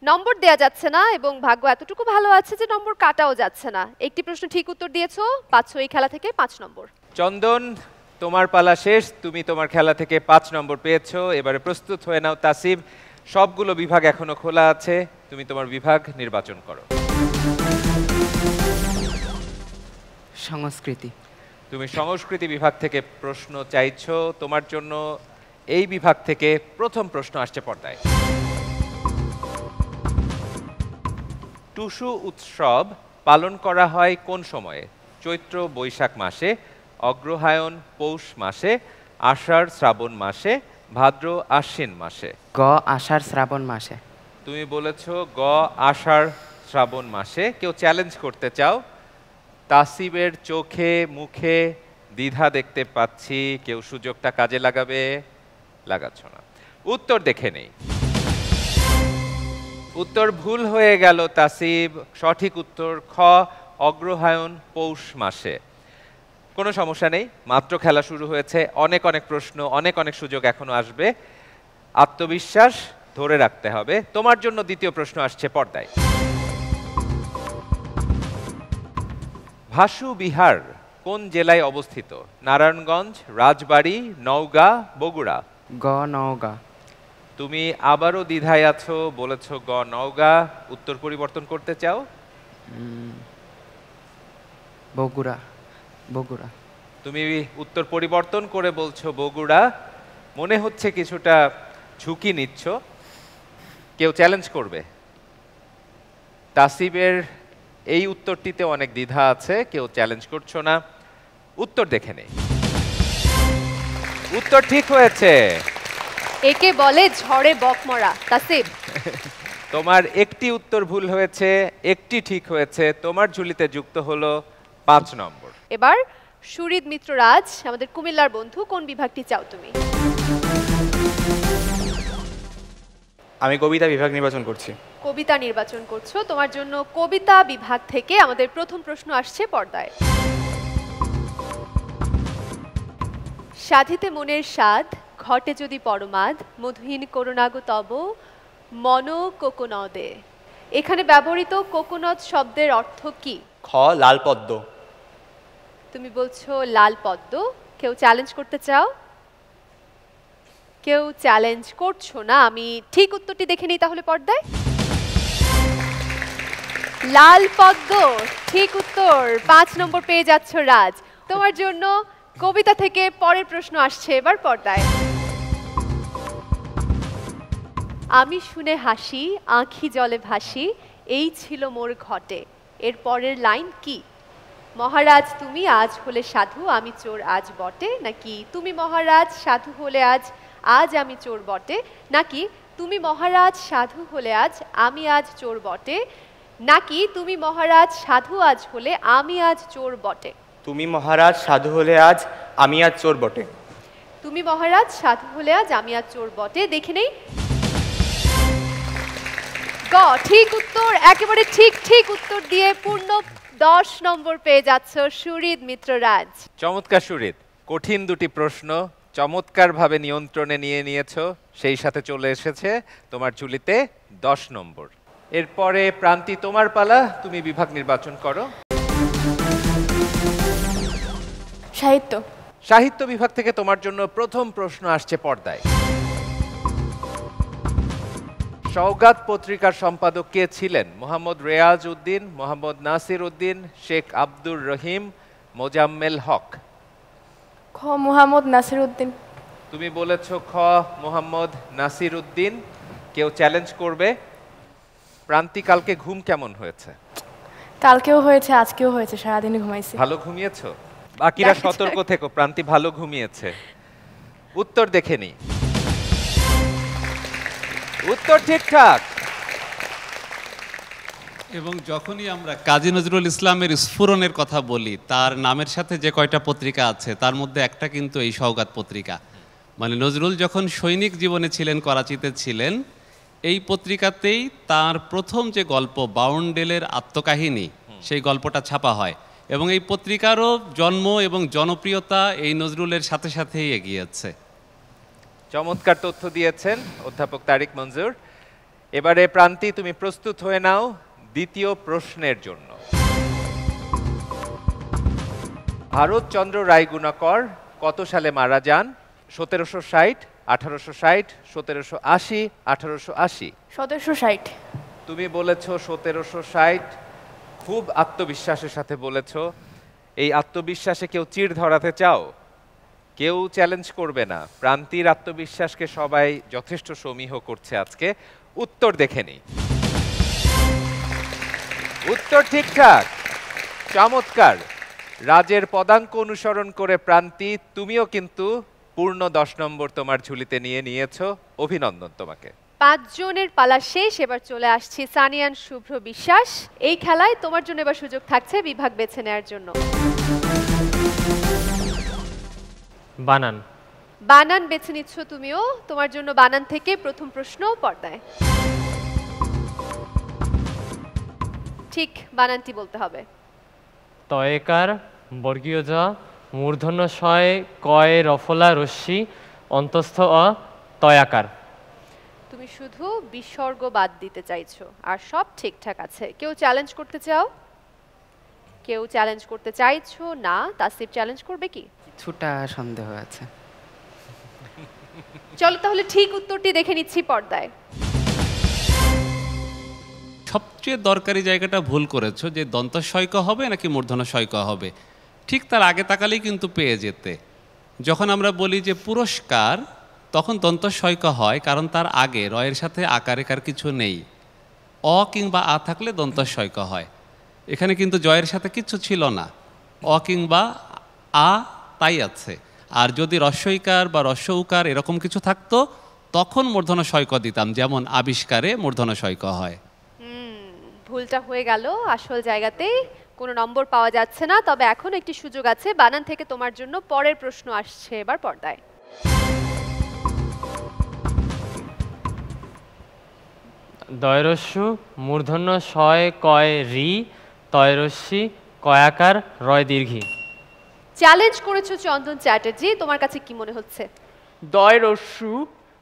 নম্বর দেয়া যাচ্ছে না এবং ভাগ্য এতটুকু ভালো আছে যে নম্বর কাটাও যাচ্ছে না। একটি প্রশ্ন ঠিক উত্তর দিয়েছো, পাচ্ছ এই খেলা থেকে 5 নম্বর। চন্দন, তোমার পালা শেষ, তুমি তোমার খেলা থেকে 5 নম্বর পেয়েছো। এবারে প্রস্তুত হয়ে নাও তাসিম, সবগুলো বিভাগ এখনো খোলা আছে, তুমি তোমার বিভাগ নির্বাচন করো। সংস্কৃতি। তুমি সংস্কৃতি বিভাগ থেকে প্রশ্ন চাইছো, তোমার জন্য এই বিভাগ থেকে প্রথম প্রশ্ন আসছে পর্দায়। টুসু উৎসব পালন করা হয় কোন সময়ে? চৈত্র বৈশাখ মাসে, অগ্রহায়ণ পৌষ মাসে, আষাঢ় শ্রাবণ মাসে, ভাদ্র আশ্বিন মাসে। গ আষাঢ় শ্রাবণ মাসে। তুমি বলেছো গ আষাঢ় শ্রাবণ মাসে। কেউ চ্যালেঞ্জ করতে চাও? তাসিবের চোখে মুখে দ্বিধা দেখতে পাচ্ছি, কেউ সুযোগটা কাজে লাগাবে? লাগাচ্ছ না। উত্তর দেখে নেই। উত্তর ভুল হয়ে গেল তাসিব। সঠিক উত্তর খ অগ্রহায়ণ পৌষ মাসে। কোনো সমস্যা নেই, মাত্র খেলা শুরু হয়েছে, অনেক অনেক প্রশ্ন, অনেক অনেক সুযোগ এখনো আসবে। আত্মবিশ্বাস ধরে রাখতে হবে। তোমার জন্য দ্বিতীয় প্রশ্ন আসছে পর্দায়। ভাসু বিহার কোন জেলায় অবস্থিত? নারায়ণগঞ্জ, রাজবাড়ী, নওগাঁ, বগুড়া। গ নওগাঁ। তুমি আবারও দ্বিধায় আছো, বলেছো গ নওগাঁ। উত্তর পরিবর্তন করতে চাও? বগুড়া। বগুড়া। তুমি উত্তর পরিবর্তন করে বলছো বগুড়া। মনে হচ্ছে কিছুটা ঝুঁকি নিচ্ছ। কেউ চ্যালেঞ্জ করবে? তাসিবের এই উত্তরটিতে অনেক দ্বিধা আছে, কেউ চ্যালেঞ্জ করছো না। উত্তর দেখে নেই। উত্তর ঠিক হয়েছে। একে বলে ঝড়ে বকমরা। তাসিব, তোমার একটি উত্তর ভুল হয়েছে, একটি ঠিক হয়েছে। তোমার ঝুলিতে যুক্ত হলো 5 নম্বর। এবার সুরিদ মিত্র রাজ, আমাদের কুমিল্লার বন্ধু, কোন বিভাগটি চাও তুমি? আমি কবিতা বিভাগ নির্বাচন করছি। কবিতা নির্বাচন করছো। তোমার জন্য কবিতা বিভাগ থেকে আমাদের প্রথম প্রশ্ন আসছে পর্দায়। সাধিতে মনের স্বাদ, ঘটে যদি পরমাদ, মধুহীন করুণাগো তব মন কোকোনদে। এখানে ব্যবহৃত কোকোনদ শব্দের অর্থ কি? খ লাল পদ্ম। তুমি বলছো লাল পদ্ম। কেউ চ্যালেঞ্জ করতে চাও? কেউ চ্যালেঞ্জ করছো না। আমি ঠিক উত্তরটি দেখে নিই তাহলে পর্দায়। লাল পদ্ম ঠিক উত্তর। 5 নম্বর পেয়ে যাচ্ছ রাজ। তোমার জন্য কবিতা থেকে পরের প্রশ্ন আসছে এবার পর্দায়। আমি শুনে হাসি, আঁখি জলে ভাসি, এই ছিল মোর ঘটে। এর পরের লাইন কি? মহারাজ তুমি আজ হলে সাধু, আমি চোর আজ বটে। নাকি তুমি মহারাজ সাধু হলে আজ, আজ আমি চোর বটে। নাকি তুমি মহারাজ সাধু হলে আজ, আমি আজ চোর বটে। নাকি তুমি মহারাজ সাধু আজ হলে, আমি আজ চোর বটে। তুমি মহারাজ সাধু হলে আজ, আমি আজ চোর বটে। তুমি মহারাজ সাধু হলে আজ, আমি আজ চোর বটে। দেখে নেই। গ ঠিক উত্তর। একেবারে ঠিক ঠিক উত্তর দিয়ে পূর্ণ 10 নম্বর পেয়ে যাচ্ছ সুরিদ মিত্র রাজ। চমৎকার সুরিদ। কঠিন দুটি প্রশ্ন চমৎকারভাবে নিয়ন্ত্রণে নিয়ে নিয়েছো, সেই সাথে চলে এসেছে তোমার ঝুলিতে 10 নম্বর। এরপরে প্রান্তি তোমার পালা, তুমি বিভাগ নির্বাচন করো। সাহিত্য। সাহিত্য বিভাগ থেকে তোমার জন্য প্রথম প্রশ্ন আসছে পর্দায়। সওগাত পত্রিকার সম্পাদক কে ছিলেন? মোহাম্মদ রেয়াজ উদ্দিন, মোহাম্মদ নাসির উদ্দিন, শেখ আব্দুর রহিম, মোজাম্মেল হক। খ মোহাম্মদ নাসির উদ্দিন। তুমি বলেছো খ মোহাম্মদ নাসির উদ্দিন। কেউ চ্যালেঞ্জ করবে? প্রান্তি কালকে ঘুম কেমন হয়েছে? কালকেও হয়েছে, আজকেও হয়েছে, সারাদিন ঘুমাইছি। ভালো ঘুমিয়েছো? বাকিরা সতর্ক থেকো, প্রান্তি ভালো ঘুমিয়েছে। উত্তর দেখে নি। উত্তর ঠিকঠাক। এবং যখনই আমরা কাজী নজরুল ইসলামের স্ফুরণের কথা বলি, তার নামের সাথে যে কয়টা পত্রিকা আছে তার মধ্যে একটা কিন্তু এই সওগাত পত্রিকা। মানে নজরুল যখন সৈনিক জীবনে ছিলেন, করাচিতে ছিলেন, এই পত্রিকাতেই তার প্রথম যে গল্প বাউন্ডেলের আত্মকাহিনী, সেই গল্পটা ছাপা হয়। এবং এই পত্রিকারও জন্ম এবং জনপ্রিয়তা এই নজরুলের সাথে সাথেই এগিয়েছে। চমৎকার তথ্য দিয়েছেন অধ্যাপক তারিক মঞ্জুর। এবারে প্রান্তি তুমি প্রস্তুত হয়ে নাও দ্বিতীয় প্রশ্নের জন্য। ভারতচন্দ্র রায় গুণাকর কত সালে মারা যান? 1760, 1860, 1780, 1880। 1760। তুমি বলেছো 1760, খুব আত্মবিশ্বাসের সাথে বলেছো। এই আত্মবিশ্বাসে কেউ চিড় ধরাতে চাও? কেউ চ্যালেঞ্জ করবে না। প্রান্তির আত্মবিশ্বাসকে সবাই যথেষ্ট সমীহ করছে আজকে। উত্তর দেখে নিই। উত্তর ঠিকঠাক, চমৎকার। রাজের পদাঙ্ক অনুসরণ করে প্রান্তি তুমিও কিন্তু পূর্ণ 10 নম্বর তোমার ঝুলিতে নিয়ে নিয়েছো। অভিনন্দন তোমাকে। 5 জনের পালা শেষ, এবার চলে আসছি সানিয়ান, শুভ্র, বিশ্বাস। এই খেলায় তোমার জন্য এবার সুযোগ থাকছে বিভাগ বেছে নেওয়ার জন্য। বানান। বানান বেছে নিচ্ছ তুমিও। তোমার জন্য বানান থেকে প্রথম প্রশ্ন পর্দায়। ঠিক বানানটি বলতে হবে। তয়েকার, বর্গীয় জ, মূর্ধন্য শয়, কয় রফলা রস্যি, অন্তস্থ অ, তয়াকার। তুমি শুধু বিসর্গ বাদ দিতে চাইছো, আর সব ঠিকঠাক আছে। কেউ চ্যালেঞ্জ করতে চাও? কেউ চ্যালেঞ্জ করতে চাইছো না? তাসিফ চ্যালেঞ্জ করবে কি? কিছুটা সন্দেহ আছে। চলো তাহলে ঠিক উত্তরটি দেখে নিচ্ছি পর্দায়। সবচেয়ে দরকারি জায়গাটা ভুল করেছো, যে দন্তস্বয়ক হবে নাকি মূর্ধন্যস্বয়ক হবে। ঠিক তার আগে তাকালেই কিন্তু পেয়ে যেতে। যখন আমরা বলি যে পুরস্কার, তখন দন্তস্বয়ক হয়, কারণ তার আগে রয়ের সাথে আকারেকার কিছু নেই। অ কিংবা আ থাকলে দন্তস্বয়ক হয়। এখানে কিন্তু জয়ের সাথে কিছু ছিল না, অ কিংবা আ তাই আছে। আর যদি রস্যইকার বা রস্য উকার এরকম কিছু থাকতো, তখন মূর্ধন্যস্বয়ক দিতাম, যেমন আবিষ্কারে মূর্ধন্যস্বয়ক হয়। ভুলটা হয়ে গেল, আসল জায়গাতেই কোনো নম্বর পাওয়া যাচ্ছে না। তবে এখন একটি সুযোগ আছে। বানান থেকে তোমার জন্য পরের প্রশ্ন আসছে এবার পর্দায়। দয়রস্যু, মূর্ধন্য শয়, কয় রি, তয়রস্যি, কয়াকার, রয় দীর্ঘী। চ্যালেঞ্জ করেছো চন্দন চ্যাটার্জি, তোমার কাছে কি মনে হচ্ছে? দয় রস্যু,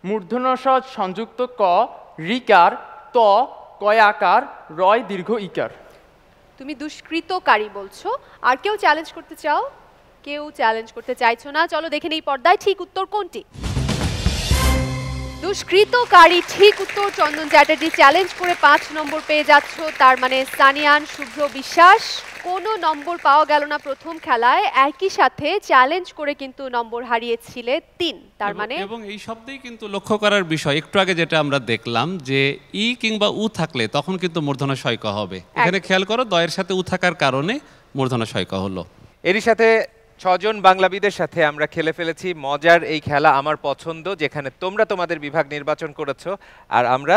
মূর্ধন্য ষ সংযুক্ত ক, রিকার, ত, কয়াকার, রয় দীর্ঘ ইকার। তুমি দুষ্কৃতকারী বলছো। আর কেউ চ্যালেঞ্জ করতে চাও? কেউ চ্যালেঞ্জ করতে চাইছো না। চলো দেখে নেই পর্দায় ঠিক উত্তর কোনটি। দুষ্কৃতকারী ঠিক উত্তর। চন্দন চ্যাটার্জি চ্যালেঞ্জ করে 5 নম্বর পেয়ে যাচ্ছ। তার মানে সানিয়ান, শুভ্র, বিশ্বাস কোনো নম্বর পাওয়া গেল না প্রথম খেলায়। একই সাথে চ্যালেঞ্জ করে কিন্তু নম্বর হারিয়েছিলে 3। তার মানে এবং এই শব্দেই কিন্তু লক্ষ্য করার বিষয়, একটু আগে যেটা আমরা দেখলাম যে ই কিংবা উ থাকলে তখন কিন্তু মূর্ধন্যস্বয়ক হবে। এখানে খেয়াল করো, দয়ের সাথে উ থাকার কারণে মূর্ধন্যস্বয়ক হলো। এরই সাথে 6 জন বাংলাবিদের সাথে আমরা খেলে ফেলেছি মজার এই খেলা আমার পছন্দ, যেখানে তোমরা তোমাদের বিভাগ নির্বাচন করেছো আর আমরা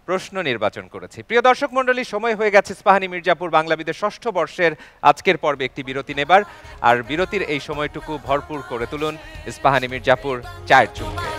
প্রশ্ন নির্বাচন করেছি। প্রিয় দর্শক মণ্ডলী, সময় হয়ে গেছে ইস্পাহানি মির্জাপুর বাংলাবিদের 6ষ্ঠ বর্ষের আজকের পর্বে একটি বিরতি নেবার। আর বিরতির এই সময়টুকু ভরপুর করে তুলুন ইস্পাহানি মির্জাপুর চায়ের চুমুকে।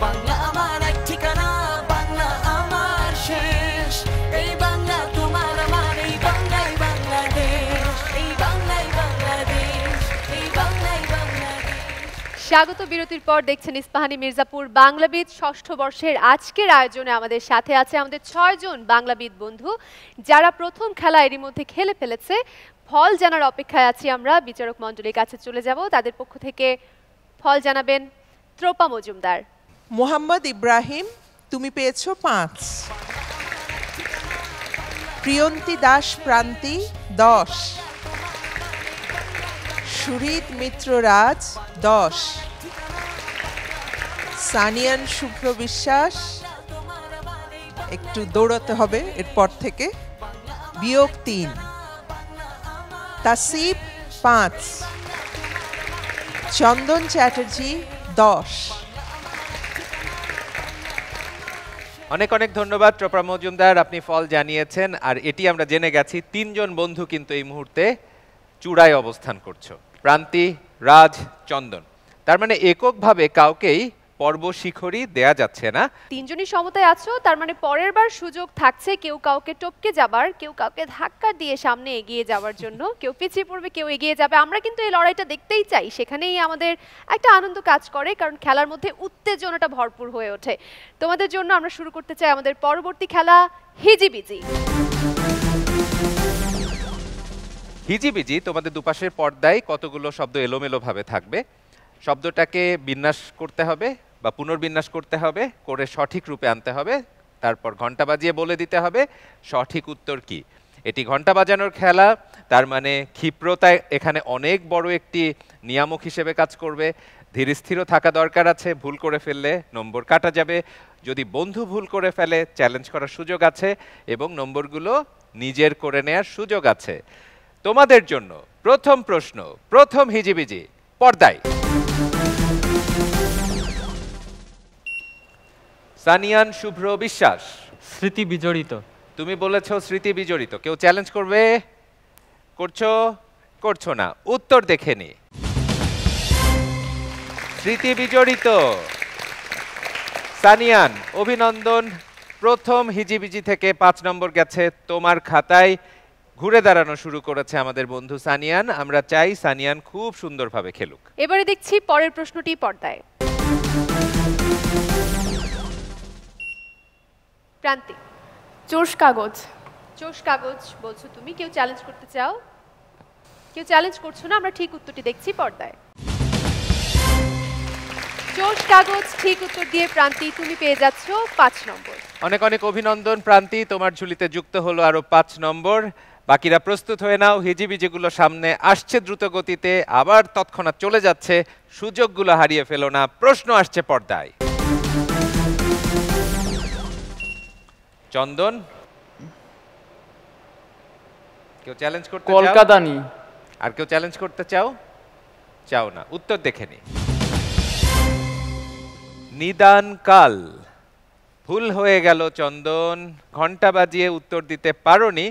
বাংলা আমার এক ঠিকানা, বাংলা আমার শেষ। এই বাংলা তোমার আমার, এই বাংলাই বাংলাদেশ, এই বাংলাই বাংলাদেশ, এই বাংলাই বাংলাদেশ। স্বাগত বিরতির পর দেখছেন ইস্পাহানি মির্জাপুর বাংলাবিদ 6ষ্ঠ বর্ষের আজকের আয়োজনে আমাদের সাথে আছে আমাদের 6 জন বাংলাবিদ বন্ধু, যারা প্রথম খেলা এরই মধ্যে খেলে ফেলেছে। ফল জানার অপেক্ষায় আছি আমরা। বিচারক মণ্ডলীর কাছে চলে যাব। তাদের পক্ষ থেকে ফল জানাবেন ত্রোপা মজুমদার। মোহাম্মদ ইব্রাহিম, তুমি পেয়েছো 5। প্রিয়ন্তী দাস প্রান্তি 10। সুরিত মিত্র রাজ 10। সানিয়ান শুভ্র বিশ্বাস, একটু দৌড়াতে হবে এরপর থেকে, বিয়োগ 3। তাসিফ 5। চন্দন চ্যাটার্জি 10। অনেক অনেক ধন্যবাদ ত্রোপা মজুমদার, আপনি ফল জানিয়েছেন। আর এটি আমরা জেনে গেছি 3 জন বন্ধু কিন্তু এই মুহূর্তে চূড়ায় অবস্থান করছো, প্রান্তি, রাজ, চন্দন। তার মানে এককভাবে কাউকেই পর্ব শিখরই দেয়া যাচ্ছে না। তিনজনই সমতায় আছো, তার মানে পরের বার সুযোগ থাকছে কেউ কাউকে টপকে যাবার, কেউ কাউকে ধাক্কা দিয়ে সামনে এগিয়ে যাওয়ার জন্য। কেউ পিছিয়ে পড়বে, কেউ এগিয়ে যাবে। আমরা কিন্তু এই লড়াইটা দেখতেই চাই, সেখানেই আমাদের একটা আনন্দ কাজ করে, কারণ খেলার মধ্যে উত্তেজনাটা ভরপুর হয়ে ওঠে। তোমাদের জন্য আমরা শুরু করতে চাই আমাদের পরবর্তী খেলা হিজিবিজি। হিজিবিজি তোমাদের দুপাশের পর্দায় কতগুলো শব্দ এলোমেলো ভাবে থাকবে, শব্দটাকে বিন্যাস করতে হবে বা পুনর্বিন্যাস করতে হবে, করে সঠিক রূপে আনতে হবে, তারপর ঘন্টা বাজিয়ে বলে দিতে হবে সঠিক উত্তর কি। এটি ঘন্টা বাজানোর খেলা, তার মানে ক্ষিপ্রতা এখানে অনেক বড় একটি নিয়ামক হিসেবে কাজ করবে। ধীর স্থির থাকা দরকার আছে, ভুল করে ফেললে নম্বর কাটা যাবে। যদি বন্ধু ভুল করে ফেলে চ্যালেঞ্জ করার সুযোগ আছে এবং নম্বরগুলো নিজের করে নেয়ার সুযোগ আছে। তোমাদের জন্য প্রথম প্রশ্ন, প্রথম হিজিবিজি পর্দায়। সানিয়ান শুভ্র বিশ্বাস। স্মৃতি বিজড়িত। তুমি বলেছো স্মৃতি বিজড়িত। কেউ চ্যালেঞ্জ করবে? করছো? করছো না। উত্তর দেখে নি। স্মৃতি বিজড়িত। সানিয়ান অভিনন্দন, প্রথম হিজিবিজি থেকে 5 নম্বর গেছে তোমার খাতায়। ঘুরে দাঁড়ানো শুরু করেছে আমাদের বন্ধু সানিয়ান। আমরা চাই সানিয়ান খুব সুন্দরভাবে খেলুক। এবারে দেখছি পরের প্রশ্নটি পর্দায়। প্রান্তি। চোষ কাগজ। চোষ কাগজ বলছো তুমি, কেউ চ্যালেঞ্জ করতে চাও? কেউ চ্যালেঞ্জ করছো না, আমরা ঠিক উত্তরটি দেখছি পর্দায়। চোষ কাগজ ঠিক উত্তর দিয়ে প্রান্তি তুমি পেয়ে যাচ্ছ 5 নম্বর। অনেক অনেক অভিনন্দন প্রান্তি, তোমার ঝুলিতে যুক্ত হলো আরো 5 নম্বর। বাকিরা প্রস্তুত হয়ে নাও, হিজিবিজিগুলো সামনে আসছে দ্রুত গতিতে, আবার তৎক্ষণাৎ চলে যাচ্ছে। সুযোগগুলো হারিয়ে ফেলো না। প্রশ্ন আসছে পর্দায়। চন্দন, কেউ চ্যালেঞ্জ করতে চাও? কলকাতানি। আর কেউ চ্যালেঞ্জ করতে চাও? চাও না। উত্তর দেখে নি। নিদান কাল। ভুল হয়ে গেল চন্দন, ঘন্টা বাজিয়ে উত্তর দিতে পারোনি।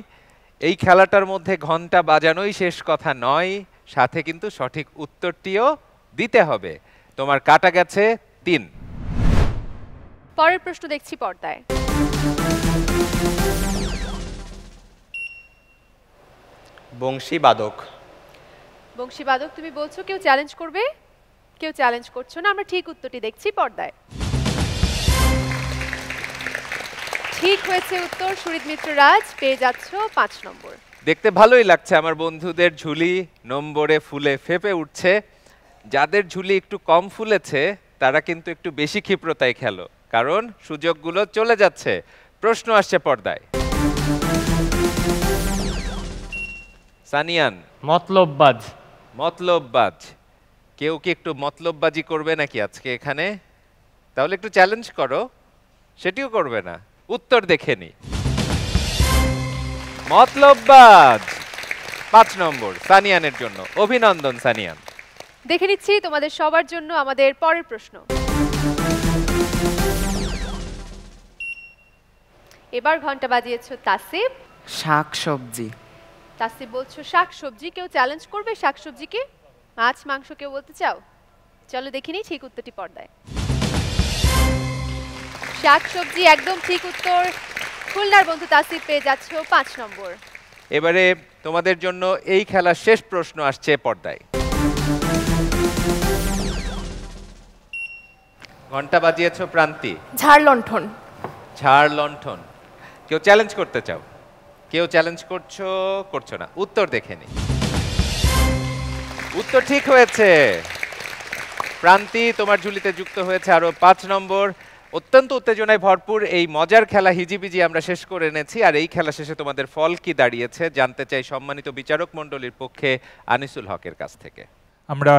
এই খেলাটার মধ্যে ঘন্টা বাজানোই শেষ কথা নয়, সাথে কিন্তু সঠিক উত্তরটিও দিতে হবে। তোমার কাটা গেছে 3। পরের প্রশ্ন দেখছি পর্দায়। বংশীবাদক। বংশীবাদক তুমি বলছো, কেউ চ্যালেঞ্জ করবে? কেউ চ্যালেঞ্জ করছো না, আমরা ঠিক উত্তরটি দেখছি পর্দায়। ঠিক হয়েছে উত্তর। সুরিত মিত্র রাজ পেয়ে যাচ্ছ 5 নম্বর। দেখতে ভালোই লাগছে আমার বন্ধুদের ঝুলি নম্বরে ফুলে ফেপে উঠছে। যাদের ঝুলি একটু কম ফুলেছে তারা কিন্তু একটু বেশি ক্ষিপ্রতায় খেলো, কারণ সুযোগগুলো চলে যাচ্ছে। প্রশ্ন আসছে পর্দায়। সানিয়ান। মতলববাজ। মতলববাজ। কেউ কি একটু মতলববাজি করবে নাকি আজকে এখানে? তাহলে একটু চ্যালেঞ্জ করো। সেটিও করবে না। উত্তর দেখে নি। মতলববাজ 5 নম্বর সানিয়ানের জন্য। অভিনন্দন সানিয়ান। দেখে নিচ্ছি তোমাদের সবার জন্য আমাদের পরের প্রশ্ন। এবার ঘন্টা বাজিয়েছো তাসিব। শাকসবজি। তাসিব বলছো শাকসবজি, কেউ চ্যালেঞ্জ করবে শাকসবজিকে? মাছ মাংস কেউ বলতে চাও? চলো দেখিনি ঠিক উত্তরটি পর্দায়। শাকসবজি একদম ঠিক উত্তর। খুলনার বন্ধু তাসিব পেয়ে যাচ্ছ 5 নম্বর। এবারে তোমাদের জন্য এই খেলার শেষ প্রশ্ন আসছে পর্দায়। ঘন্টা বাজিয়েছো প্রান্তি। ঝাড় লণ্ঠন। ঝাড় লণ্ঠন। কেউ চ্যালেঞ্জ করতে চাও? কেউ চ্যালেঞ্জ করছো? করছো না। উত্তর দেখে নি। উত্তর ঠিক হয়েছে। প্রান্তি তোমার ঝুলিতে যুক্ত হয়েছে আরো 5 নম্বর। অত্যন্ত উত্তেজনায় ভরপুর এই মজার খেলা হিজিবিজি আমরা শেষ করে এনেছি। আর এই খেলা শেষে তোমাদের ফল কি দাঁড়িয়েছে জানতে চাই সম্মানিত বিচারক মণ্ডলীর পক্ষে আনিসুল হকের কাছ থেকে। আমরা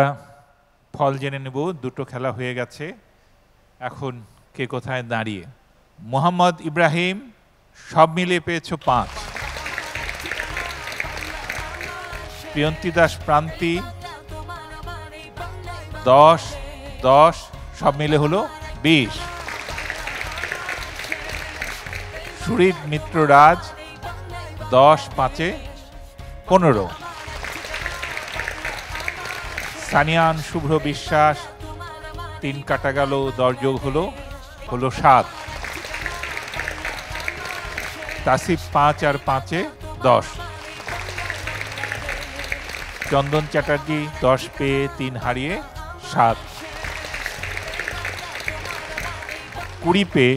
ফল জেনে নেব। দুটো খেলা হয়ে গেছে, এখন কে কোথায় দাঁড়িয়ে। মোহাম্মদ ইব্রাহিম সব মিলিয়ে পেয়েছো 5। প্রিয়ন্তী দাস প্রান্তি 10 10 সব মিলে হলো 20। সুরিত মিত্র রাজ 10 5 15। সানিয়ান শুভ্র বিশ্বাস 3 কাটা গেল, 10 যোগ হলো 7। তাসিফ 5 আর 5-এ 10। চন্দন চ্যাটার্জি 10 পেয়ে 3 হারিয়ে 7। 20 পেয়ে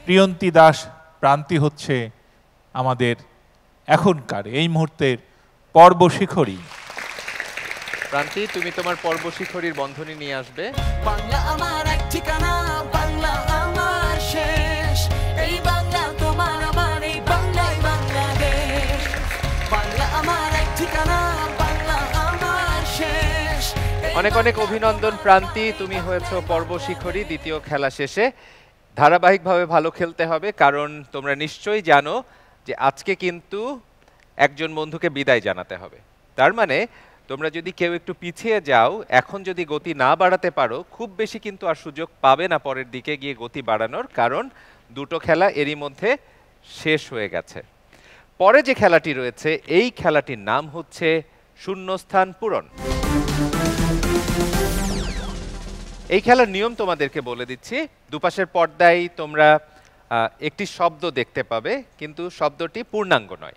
প্রিয়ন্তী দাস প্রান্তি হচ্ছে আমাদের এখনকার এই মুহূর্তের পর্বশিখরী। প্রান্তি, তুমি তোমার পর্বশিখরীর বন্ধনী নিয়ে আসবে। বাংলা আমার এক ঠিকানা, বাংলা আমার শেষ, এই বাংলা তোমার আমার, এই বাংলাই বাংলাদেশ। বাংলা আমার এক ঠিকানা, বাংলা আমার শেষ। অনেক অনেক অভিনন্দন প্রান্তি, তুমি হয়েছো পর্বশিখরী দ্বিতীয় খেলা শেষে। ধারাবাহিকভাবে ভালো খেলতে হবে, কারণ তোমরা নিশ্চয়ই জানো যে আজকে কিন্তু একজন বন্ধুকে বিদায় জানাতে হবে। তার মানে তোমরা যদি কেউ একটু পিছিয়ে যাও, এখন যদি গতি না বাড়াতে পারো, খুব বেশি কিন্তু আর সুযোগ পাবে না পরের দিকে গিয়ে গতি বাড়ানোর, কারণ দুটো খেলা এরই মধ্যে শেষ হয়ে গেছে। পরে যে খেলাটি রয়েছে, এই খেলাটির নাম হচ্ছে শূন্যস্থান পূরণ। এই খেলার নিয়ম তোমাদেরকে বলে দিচ্ছি। দুপাশের পর্দায় তোমরা একটি শব্দ দেখতে পাবে, কিন্তু শব্দটি পূর্ণাঙ্গ নয়,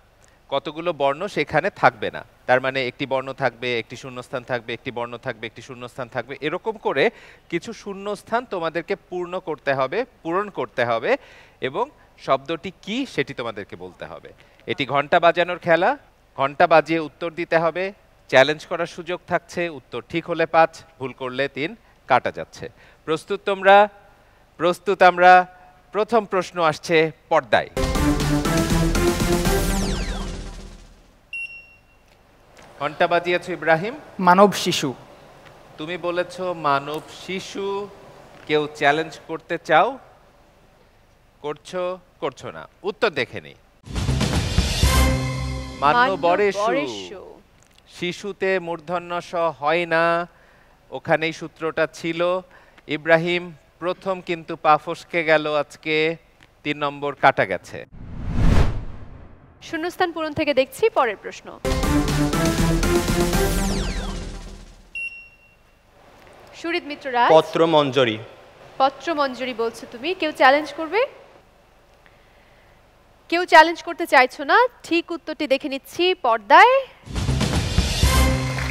কতগুলো বর্ণ সেখানে থাকবে না। তার মানে একটি বর্ণ থাকবে, একটি শূন্যস্থান থাকবে, একটি বর্ণ থাকবে, একটি শূন্যস্থান থাকবে, এরকম করে কিছু শূন্যস্থান তোমাদেরকে পূর্ণ করতে হবে, পূরণ করতে হবে, এবং শব্দটি কি সেটি তোমাদেরকে বলতে হবে। এটি ঘন্টা বাজানোর খেলা, ঘন্টা বাজিয়ে উত্তর দিতে হবে। চ্যালেঞ্জ করার সুযোগ থাকছে, উত্তর ঠিক হলে 5, ভুল করলে 3 কাটা যাচ্ছে। প্রস্তুত তোমরা? প্রস্তুত আমরা। প্রথম প্রশ্ন আসছে পর্দায়। ঘন্টা বাজিয়েছো ইব্রাহিম। মানব শিশু। তুমি বলেছো মানব শিশু। কেউ চ্যালেঞ্জ করতে চাও? করছো? করছো না? উত্তর দেখে নেই। মান্যবরেষু। শিশুতে মূর্ধন্য স হয় না, ওখানেই সূত্রটা ছিল। ইব্রাহিম প্রথম কিন্তু পা ফসকে গেল, আজকে 3 নম্বর কাটা গেছে। শূন্যস্থান পূরণ থেকে দেখছি পরের প্রশ্ন। সুরিত মিত্র রাজ। পত্রমঞ্জরি। পত্রমঞ্জরি বলছো তুমি। কেউ চ্যালেঞ্জ করবে? কেউ চ্যালেঞ্জ করতে চাইছো না। ঠিক উত্তরটি দেখে নিচ্ছি পর্দায়।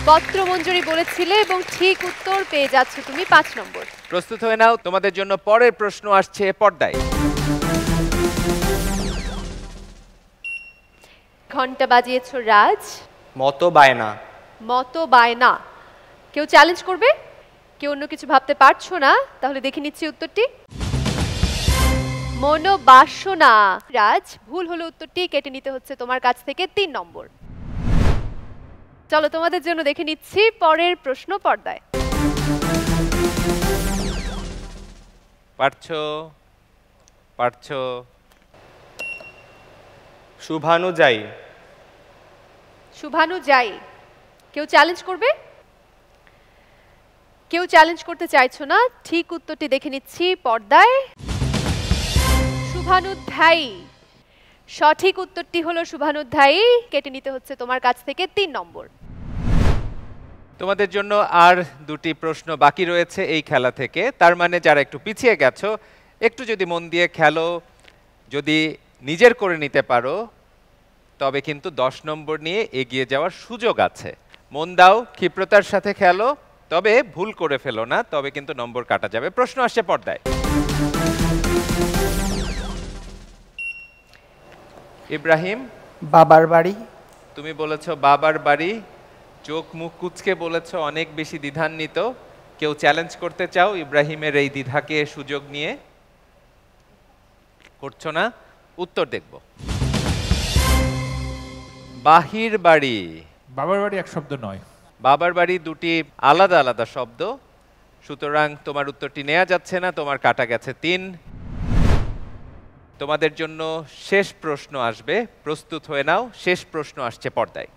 পত্রমঞ্জরি বলেছিলে এবং ঠিক উত্তর পেয়ে যাচ্ছ তুমি 5 নম্বর। প্রস্তুত হয়ে নাও, তোমাদের জন্য পরের প্রশ্ন আসছে পর্দায়। ঘন্টা বাজিয়েছো রাজ। মতো বায়না। মতো বায়না। কেউ চ্যালেঞ্জ করবে? কেউ অন্য কিছু ভাবতে পারছো না? তাহলে দেখে নিচ্ছি উত্তরটি। মনোবাসনা। রাজ, ভুল হলো উত্তরটি, কেটে নিতে হচ্ছে তোমার কাছ থেকে 3 নম্বর। চলো তোমাদের জন্য দেখে নিচ্ছি পরের প্রশ্ন পর্দায়। পারছো? পারছো? শুভানুযায়ী। শুভানুযায়ী। কেউ চ্যালেঞ্জ করবে? কেউ চ্যালেঞ্জ করতে চাইছো না। ঠিক উত্তরটি দেখে নিচ্ছি পর্দায়। শুভানুধ্যায়ী। সঠিক উত্তরটি হলো শুভানুধ্যায়ী, কেটে নিতে হচ্ছে তোমার কাছ থেকে 3 নম্বর। তোমাদের জন্য আর 2টি প্রশ্ন বাকি রয়েছে এই খেলা থেকে। তার মানে যারা একটু পিছিয়ে গেছো, একটু যদি মন দিয়ে খেলো, যদি নিজের করে নিতে পারো, তবে কিন্তু 10 নম্বর নিয়ে এগিয়ে যাওয়ার সুযোগ আছে। মন দাও, ক্ষিপ্রতার সাথে খেলো, তবে ভুল করে ফেলো না, তবে কিন্তু নম্বর কাটা যাবে। প্রশ্ন আসছে পর্দায়। ইব্রাহিম। বাবার বাড়ি। তুমি বলেছো বাবার বাড়ি, চোখ মুখ কুচকে বলেছো অনেক বেশি দ্বিধান্বিত। কেউ চ্যালেঞ্জ করতে চাও ইব্রাহিমের এই দ্বিধাকে সুযোগ নিয়ে? করছো না? উত্তর দেখব। বাহির বাড়ি। বাবার বাড়ি এক শব্দ নয়। বাবার বাড়ি 2টি আলাদা আলাদা শব্দ, সুতরাং তোমার উত্তরটি নেওয়া যাচ্ছে না, তোমার কাটা গেছে 3। তোমাদের জন্য শেষ প্রশ্ন আসবে, প্রস্তুত হয়ে নাও। শেষ প্রশ্ন আসছে পর্দায়।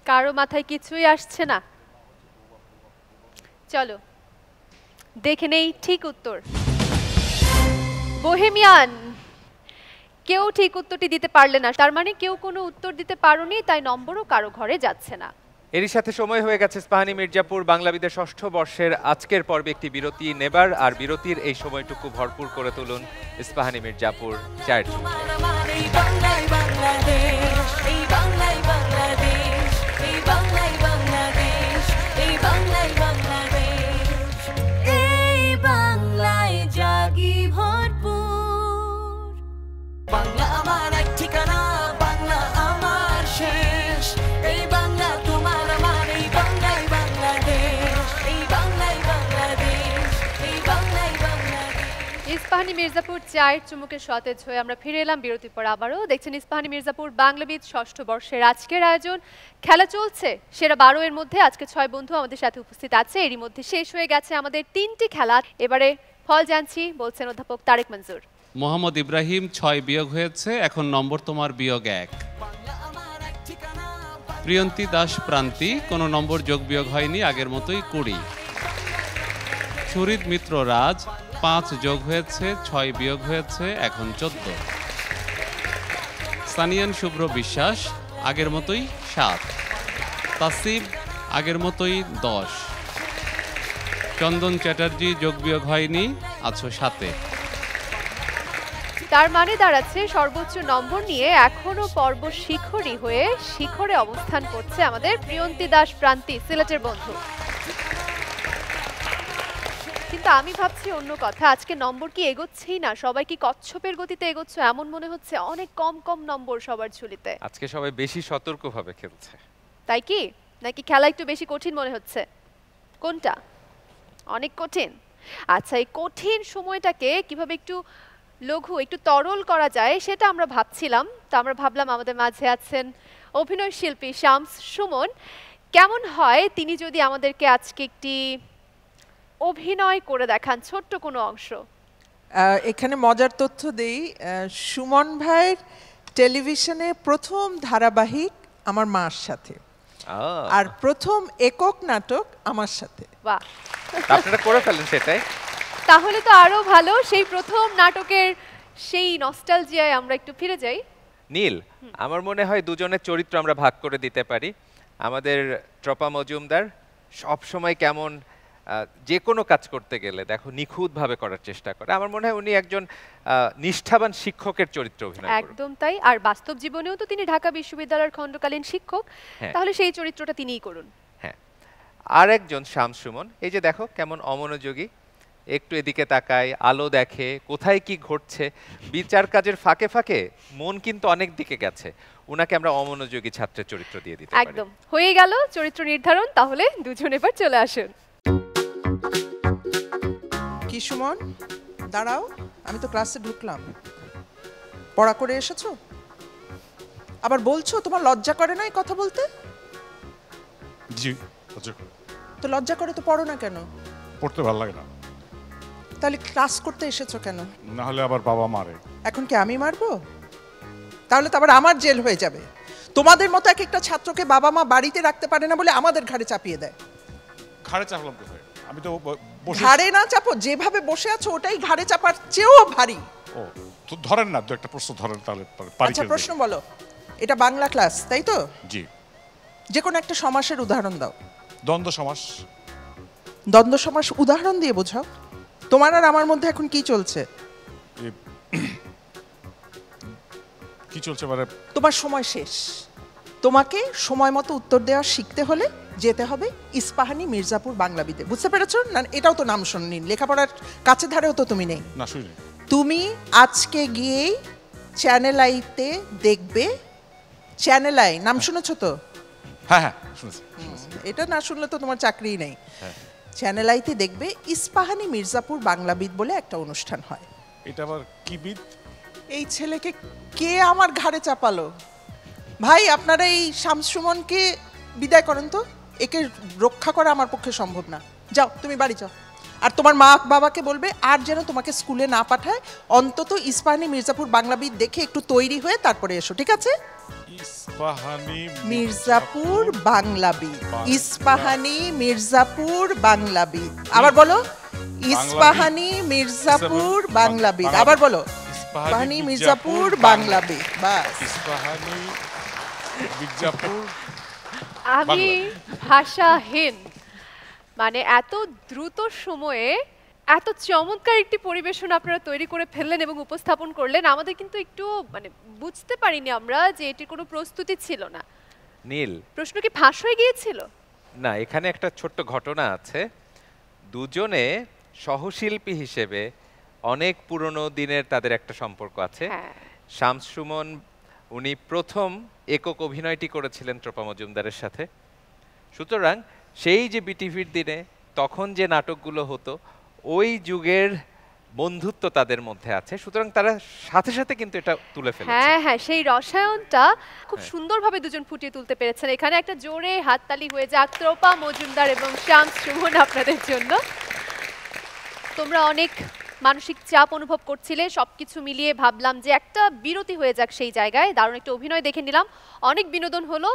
কারো মাথায় কিছুই আসছে না? চলো দেখে নেই ঠিক উত্তর। বোহেমিয়ান। কেউ ঠিক উত্তরটি দিতে পারলে না, তার মানে কেউ কোনো উত্তর দিতে পারোনি, তাই নম্বরও কারো ঘরে যাচ্ছে না। এরই সাথে সময় হয়ে গেছে ইস্পাহানি মির্জাপুর বাংলাবিদের ষষ্ঠ বর্ষের আজকের পর্বে একটি বিরতি নেবার, আর বিরতির এই সময়টুকু ভরপুর করে তুলুন ইস্পাহানি মির্জাপুর চায়ের চুমুকে। এই বাংলায় বাংলাদেশ, এই বাংলায় বাংলাদেশ, এই বাংলায় বাংলাদেশ, এই বাংলায় বাংলাদেশ, এই বাংলায় জাগি ভরপুর। বাংলা আমার এক ঠিকানা, বাংলা আমার শেষ, এই বাংলা তোমার আমার, এই বাংলায় বাংলাদেশ, এই বাংলায় বাংলাদেশ, এই বাংলায় বাংলাদেশ। ইস্পাহানি মির্জাপুর চায়ের চুমুকের সতেজ হয়ে আমরা ফিরে এলাম বিরতির পর আবারও। দেখছেন ইস্পাহানি মির্জাপুর বাংলাবিদ ষষ্ঠ বর্ষের আজকের আয়োজন। খেলা চলছে সেরা 12 এর মধ্যে আজকে 6 বন্ধু আমাদের সাথে উপস্থিত আছে। এরই মধ্যে শেষ হয়ে গেছে আমাদের 3টি খেলা। এবারে ফল জানছি, বলছেন অধ্যাপক তারেক মনজুর। মোহাম্মদ ইব্রাহিম 6 বিয়োগ হয়েছে, এখন নম্বর তোমার বিয়োগ 1। প্রিয়ন্তী দাস প্রান্তি কোনো নম্বর যোগ বিয়োগ হয়নি, আগের মতোই 20। সুরিত মিত্র রাজ 5 যোগ হয়েছে, 6 বিয়োগ হয়েছে, এখন 14। সানিয়ান শুভ্র বিশ্বাস আগের মতোই 7। তাসিব আগের মতোই 10। চন্দন চ্যাটার্জি যোগ বিয়োগ হয়নি, আছো 7-এ। তার মানে দাঁড়াচ্ছে সর্বোচ্চ নম্বর নিয়ে এখনো পর্ব শিখরই হয়ে শিখরে অবস্থান করছে আমাদের প্রিয়ন্তী দাস প্রান্তি, সিলেটের বন্ধু। কিন্তু আমি ভাবছি অন্য কথা, আজকে নম্বর কি এগোচ্ছেই না? সবাই কি কচ্ছপের গতিতে এগোচ্ছে এমন মনে হচ্ছে, অনেক কম কম নম্বর সবার ঝুলিতে। আজকে সবাই বেশি সতর্কভাবে খেলছে, তাই কি? নাকি খেলা একটু বেশি কঠিন মনে হচ্ছে? কোনটা? অনেক কঠিন। আচ্ছা, এই কঠিন সময়টাকে কিভাবে একটু লঘু, একটু তরল করা যায় সেটা আমরা ভাবছিলাম। তো আমরা ভাবলাম আমাদের মাঝে আছেন অভিনয় শিল্পী শামস সুমন। কেমন হয় তিনি যদি আমাদেরকে আজকে একটি অভিনয় করে দেখান, ছোট্ট কোনো অংশ? এখানে মজার তথ্য দেই, সুমন ভাইয়ের টেলিভিশনে প্রথম ধারাবাহিক আমার মার সাথে, আর প্রথম একক নাটক আমার সাথে। বাহ, আপনারা করে ফেলেন সেটাই। তাহলে তো আরো ভালো। সেই প্রথম নাটকের সেই নস্টালজিয়ায় আমরা একটু ফিরে যাই। নীল, আমার মনে হয় দুজনের চরিত্র আমরা ভাগ করে দিতে পারি। আমাদের ট্রপা মজুমদার সব সময় কেমন যে কোনো কাজ করতে গেলে দেখো নিখুঁতভাবে করার চেষ্টা করে। আমার মনে হয় উনি একজন নিষ্ঠাবান শিক্ষকের চরিত্র অভিনয় করেন। একদম তাই। আর বাস্তব জীবনেও তো তিনি ঢাকা বিশ্ববিদ্যালয়ের খণ্ডকালীন শিক্ষক, তাহলে সেই চরিত্রটা তিনিই করুন। হ্যাঁ, আর একজন শামস সুমন, এই যে দেখো কেমন অমনোযোগী, একটু এদিকে তাকায়, আলো দেখে, কোথায় কি ঘটছে, বিচার কাজের ফাঁকে ফাঁকে মন কিন্তু অনেক দিকে গেছে। উনাকে আমরা অমনোযোগী ছাত্রের চরিত্র দিয়ে দিতে পারি। একদম হয়ে গেল চরিত্র নির্ধারণ। তাহলে দুজন এবার চলে আসুন। কি সুমন, দাঁড়াও, আমি তো ক্লাসে ঢুকলাম। পড়া করে এসেছো? আবার বলছো তোমার লজ্জা করে না এই কথা বলতে? জি, লজ্জা করে। তো লজ্জা করে তো পড়ো না কেন? পড়তে ভালো লাগে না। তাহলে ক্লাস করতে এসেছো কেন? না হলে আবার বাবা মারে। এখন কি আমি মারবো? তাহলে তো আবার আমার জেল হয়ে যাবে। তোমাদের মতো এক একটা ছাত্রকে বাবা মা বাড়িতে রাখতে পারে না বলে আমাদের ঘাড়ে চাপিয়ে দেয়। ঘাড়ে চাপলাম কোথায়? আমি তো ঘাড়ে না চাপো, যেভাবে বসে আছো ওটাই ঘাড়ে চাপার চেয়েও ভারী। ও তো ধরেন না, দু একটা প্রশ্ন ধরেন তাহলে পারি। আচ্ছা প্রশ্ন বলো। এটা বাংলা ক্লাস তাই তো? জি। যে কোনো একটা সমাসের উদাহরণ দাও। দ্বন্দ্ব সমাস। দ্বন্দ্ব সমাস উদাহরণ দিয়ে বোঝাও। তোমার আর আমার মধ্যে এখন কি চলছে? কি চলছে মানে? তোমার সময় শেষ। তোমাকে সময় মতো উত্তর দেওয়া শিখতে হলে যেতে হবে ইস্পাহানি মির্জাপুর বাংলাবিদে। বুঝতে পেরেছো না? এটাও তো নাম শুননি, লেখাপড়ার কাছে ধারেও তো তুমি নেই। না শুনি। তুমি আজকে গিয়েই চ্যানেল আইতে দেখবে। চ্যানেল আই নাম শুনেছো তো? হ্যাঁ হ্যাঁ শুনেছি। এটা না শুনলে তো তোমার চাকরিই নেই। চ্যানেল আইতে দেখবে ইস্পাহানি মির্জাপুর বাংলাবিদ বলে একটা অনুষ্ঠান হয়। এটা আবার কি বিদ? এই ছেলেকে কে আমার ঘাড়ে চাপালো? ভাই আপনারা এই শামস সুমনকে বিদায় করেন তো, একে রক্ষা করা আমার পক্ষে সম্ভব না। যাও তুমি বাড়ি যাও। আর তোমার মা বাবাকে বলবে আর যেন তোমাকে স্কুলে না পাঠায়, অন্তত ইস্পাহানি মির্জাপুর বাংলাবিদ দেখে একটু তৈরি হয়ে তারপরে এসো, ঠিক আছে? ইস্পাহানি মির্জাপুর বাংলাবিদ, ইস্পাহানি মির্জাপুর বাংলাবিদ। আবার বলো, ইস্পাহানি মির্জাপুর বাংলাবিদ। আবার বলো, ইস্পাহানি মির্জাপুর বাংলাবে বাস। ইস্পাহানি মির্জাপুর আমি ভাষাহীন, মানে এত দ্রুত সময়ে এত চমৎকার একটি পরিবেশন আপনারা তৈরি করে ফেললেন এবং উপস্থাপন করলেন, আমাদের কিন্তু একটু মানে বুঝতে পারিনি আমরা যে এটির কোনো প্রস্তুতি ছিল না। নীল, প্রশ্ন কি ফাঁস হয়ে গিয়েছিল? না, এখানে একটা ছোট্ট ঘটনা আছে। দুজনে সহশিল্পী হিসেবে অনেক পুরনো দিনের তাদের একটা সম্পর্ক আছে। শামস সুমন উনি প্রথম একক অভিনয়টি করেছিলেন ট্রপা মজুমদারের সাথে। সুতরাং সেই যে বিটিভির দিনে তখন যে নাটকগুলো হতো ওই যুগের বন্ধুত্ব তাদের মধ্যে আছে, সুতরাং তারা সাথে সাথে কিন্তু এটা তুলে ফেলেছে। হ্যাঁ হ্যাঁ, সেই রসায়নটা খুব সুন্দরভাবে দুজন ফুটিয়ে তুলতে পেরেছেন। এখানে একটা জোরে হাততালি হয়ে যাক ট্রপা মজুমদার এবং শামস সুমন আপনাদের জন্য। তোমরা অনেক মানসিক চাপ অনুভব করছিলে, সবকিছু মিলিয়ে ভাবলাম যে একটা বিরতি হয়ে যাক সেই জায়গায়। দারুণ একটা অভিনয় দেখে নিলাম, অনেক বিনোদন হলো।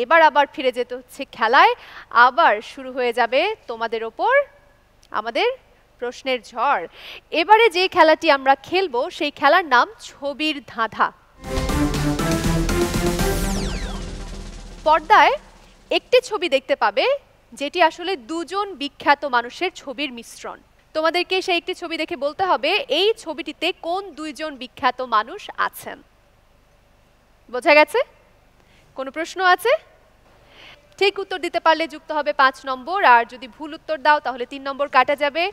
এবার আবার ফিরে যেতে হচ্ছে খেলায়, আবার শুরু হয়ে যাবে তোমাদের ওপর আমাদের প্রশ্নের ঝড়। এবারে যে খেলাটি আমরা খেলবো সেই খেলার নাম ছবির ধাঁধা। পর্দায় একটি ছবি দেখতে পাবে যেটি আসলে দুজন বিখ্যাত মানুষের ছবির মিশ্রণ। তোমাদেরকে সেই একটি ছবি দেখে বলতে হবে এই ছবিটিতে কোন দুইজন বিখ্যাত মানুষ আছেন। বোঝা গেছে? কোনো প্রশ্ন আছে? ঠিক উত্তর দিতে পারলে যুক্ত হবে 5 নম্বর, আর যদি ভুল উত্তর দাও তাহলে 3 নম্বর কাটা যাবে।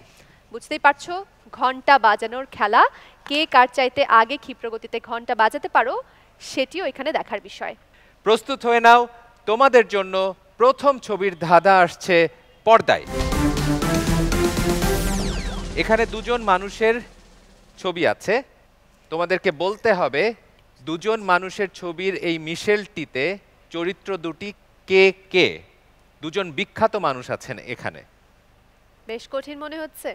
বুঝতেই পারছো, ঘন্টা বাজানোর খেলা। কে কার চাইতে আগে ক্ষিপ্রগতিতে ঘন্টা বাজাতে পারো সেটিও এখানে দেখার বিষয়। প্রস্তুত হয়ে নাও, তোমাদের জন্য প্রথম ছবির ধাঁধা আসছে পর্দায়। এখানে দুজন মানুষের ছবি আছে, তোমাদেরকে বলতে হবে দুজন মানুষের ছবির এই মিশেলটিতে চরিত্র দুটি কে কে। দুজন বিখ্যাত মানুষ আছেন এখানে। বেশ কঠিন মনে হচ্ছে।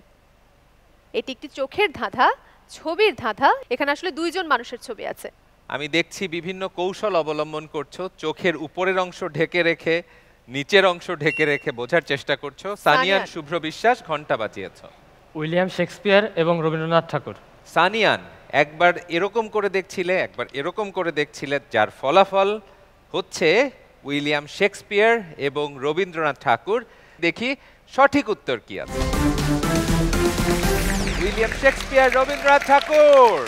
এটি একটি চোখের ধাঁধা, ছবির ধাঁধা। এখানে আসলে দুইজন মানুষের ছবি আছে। আমি দেখছি বিভিন্ন কৌশল অবলম্বন করছো, চোখের উপরের অংশ ঢেকে রেখে নিচের অংশ ঢেকে রেখে বোঝার চেষ্টা করছো। সানিয়ান শুভ্র বিশ্বাস ঘন্টা বাজিয়েছো। উইলিয়াম শেক্সপিয়ার এবং রবীন্দ্রনাথ ঠাকুর। সানিয়ান একবার এরকম করে দেখছিলে, একবার এরকম করে দেখছিলে, যার ফলাফল হচ্ছে উইলিয়াম শেক্সপিয়ার এবং রবীন্দ্রনাথ ঠাকুর। দেখি সঠিক উত্তর কি আছে। উইলিয়াম শেক্সপিয়ার, রবীন্দ্রনাথ ঠাকুর।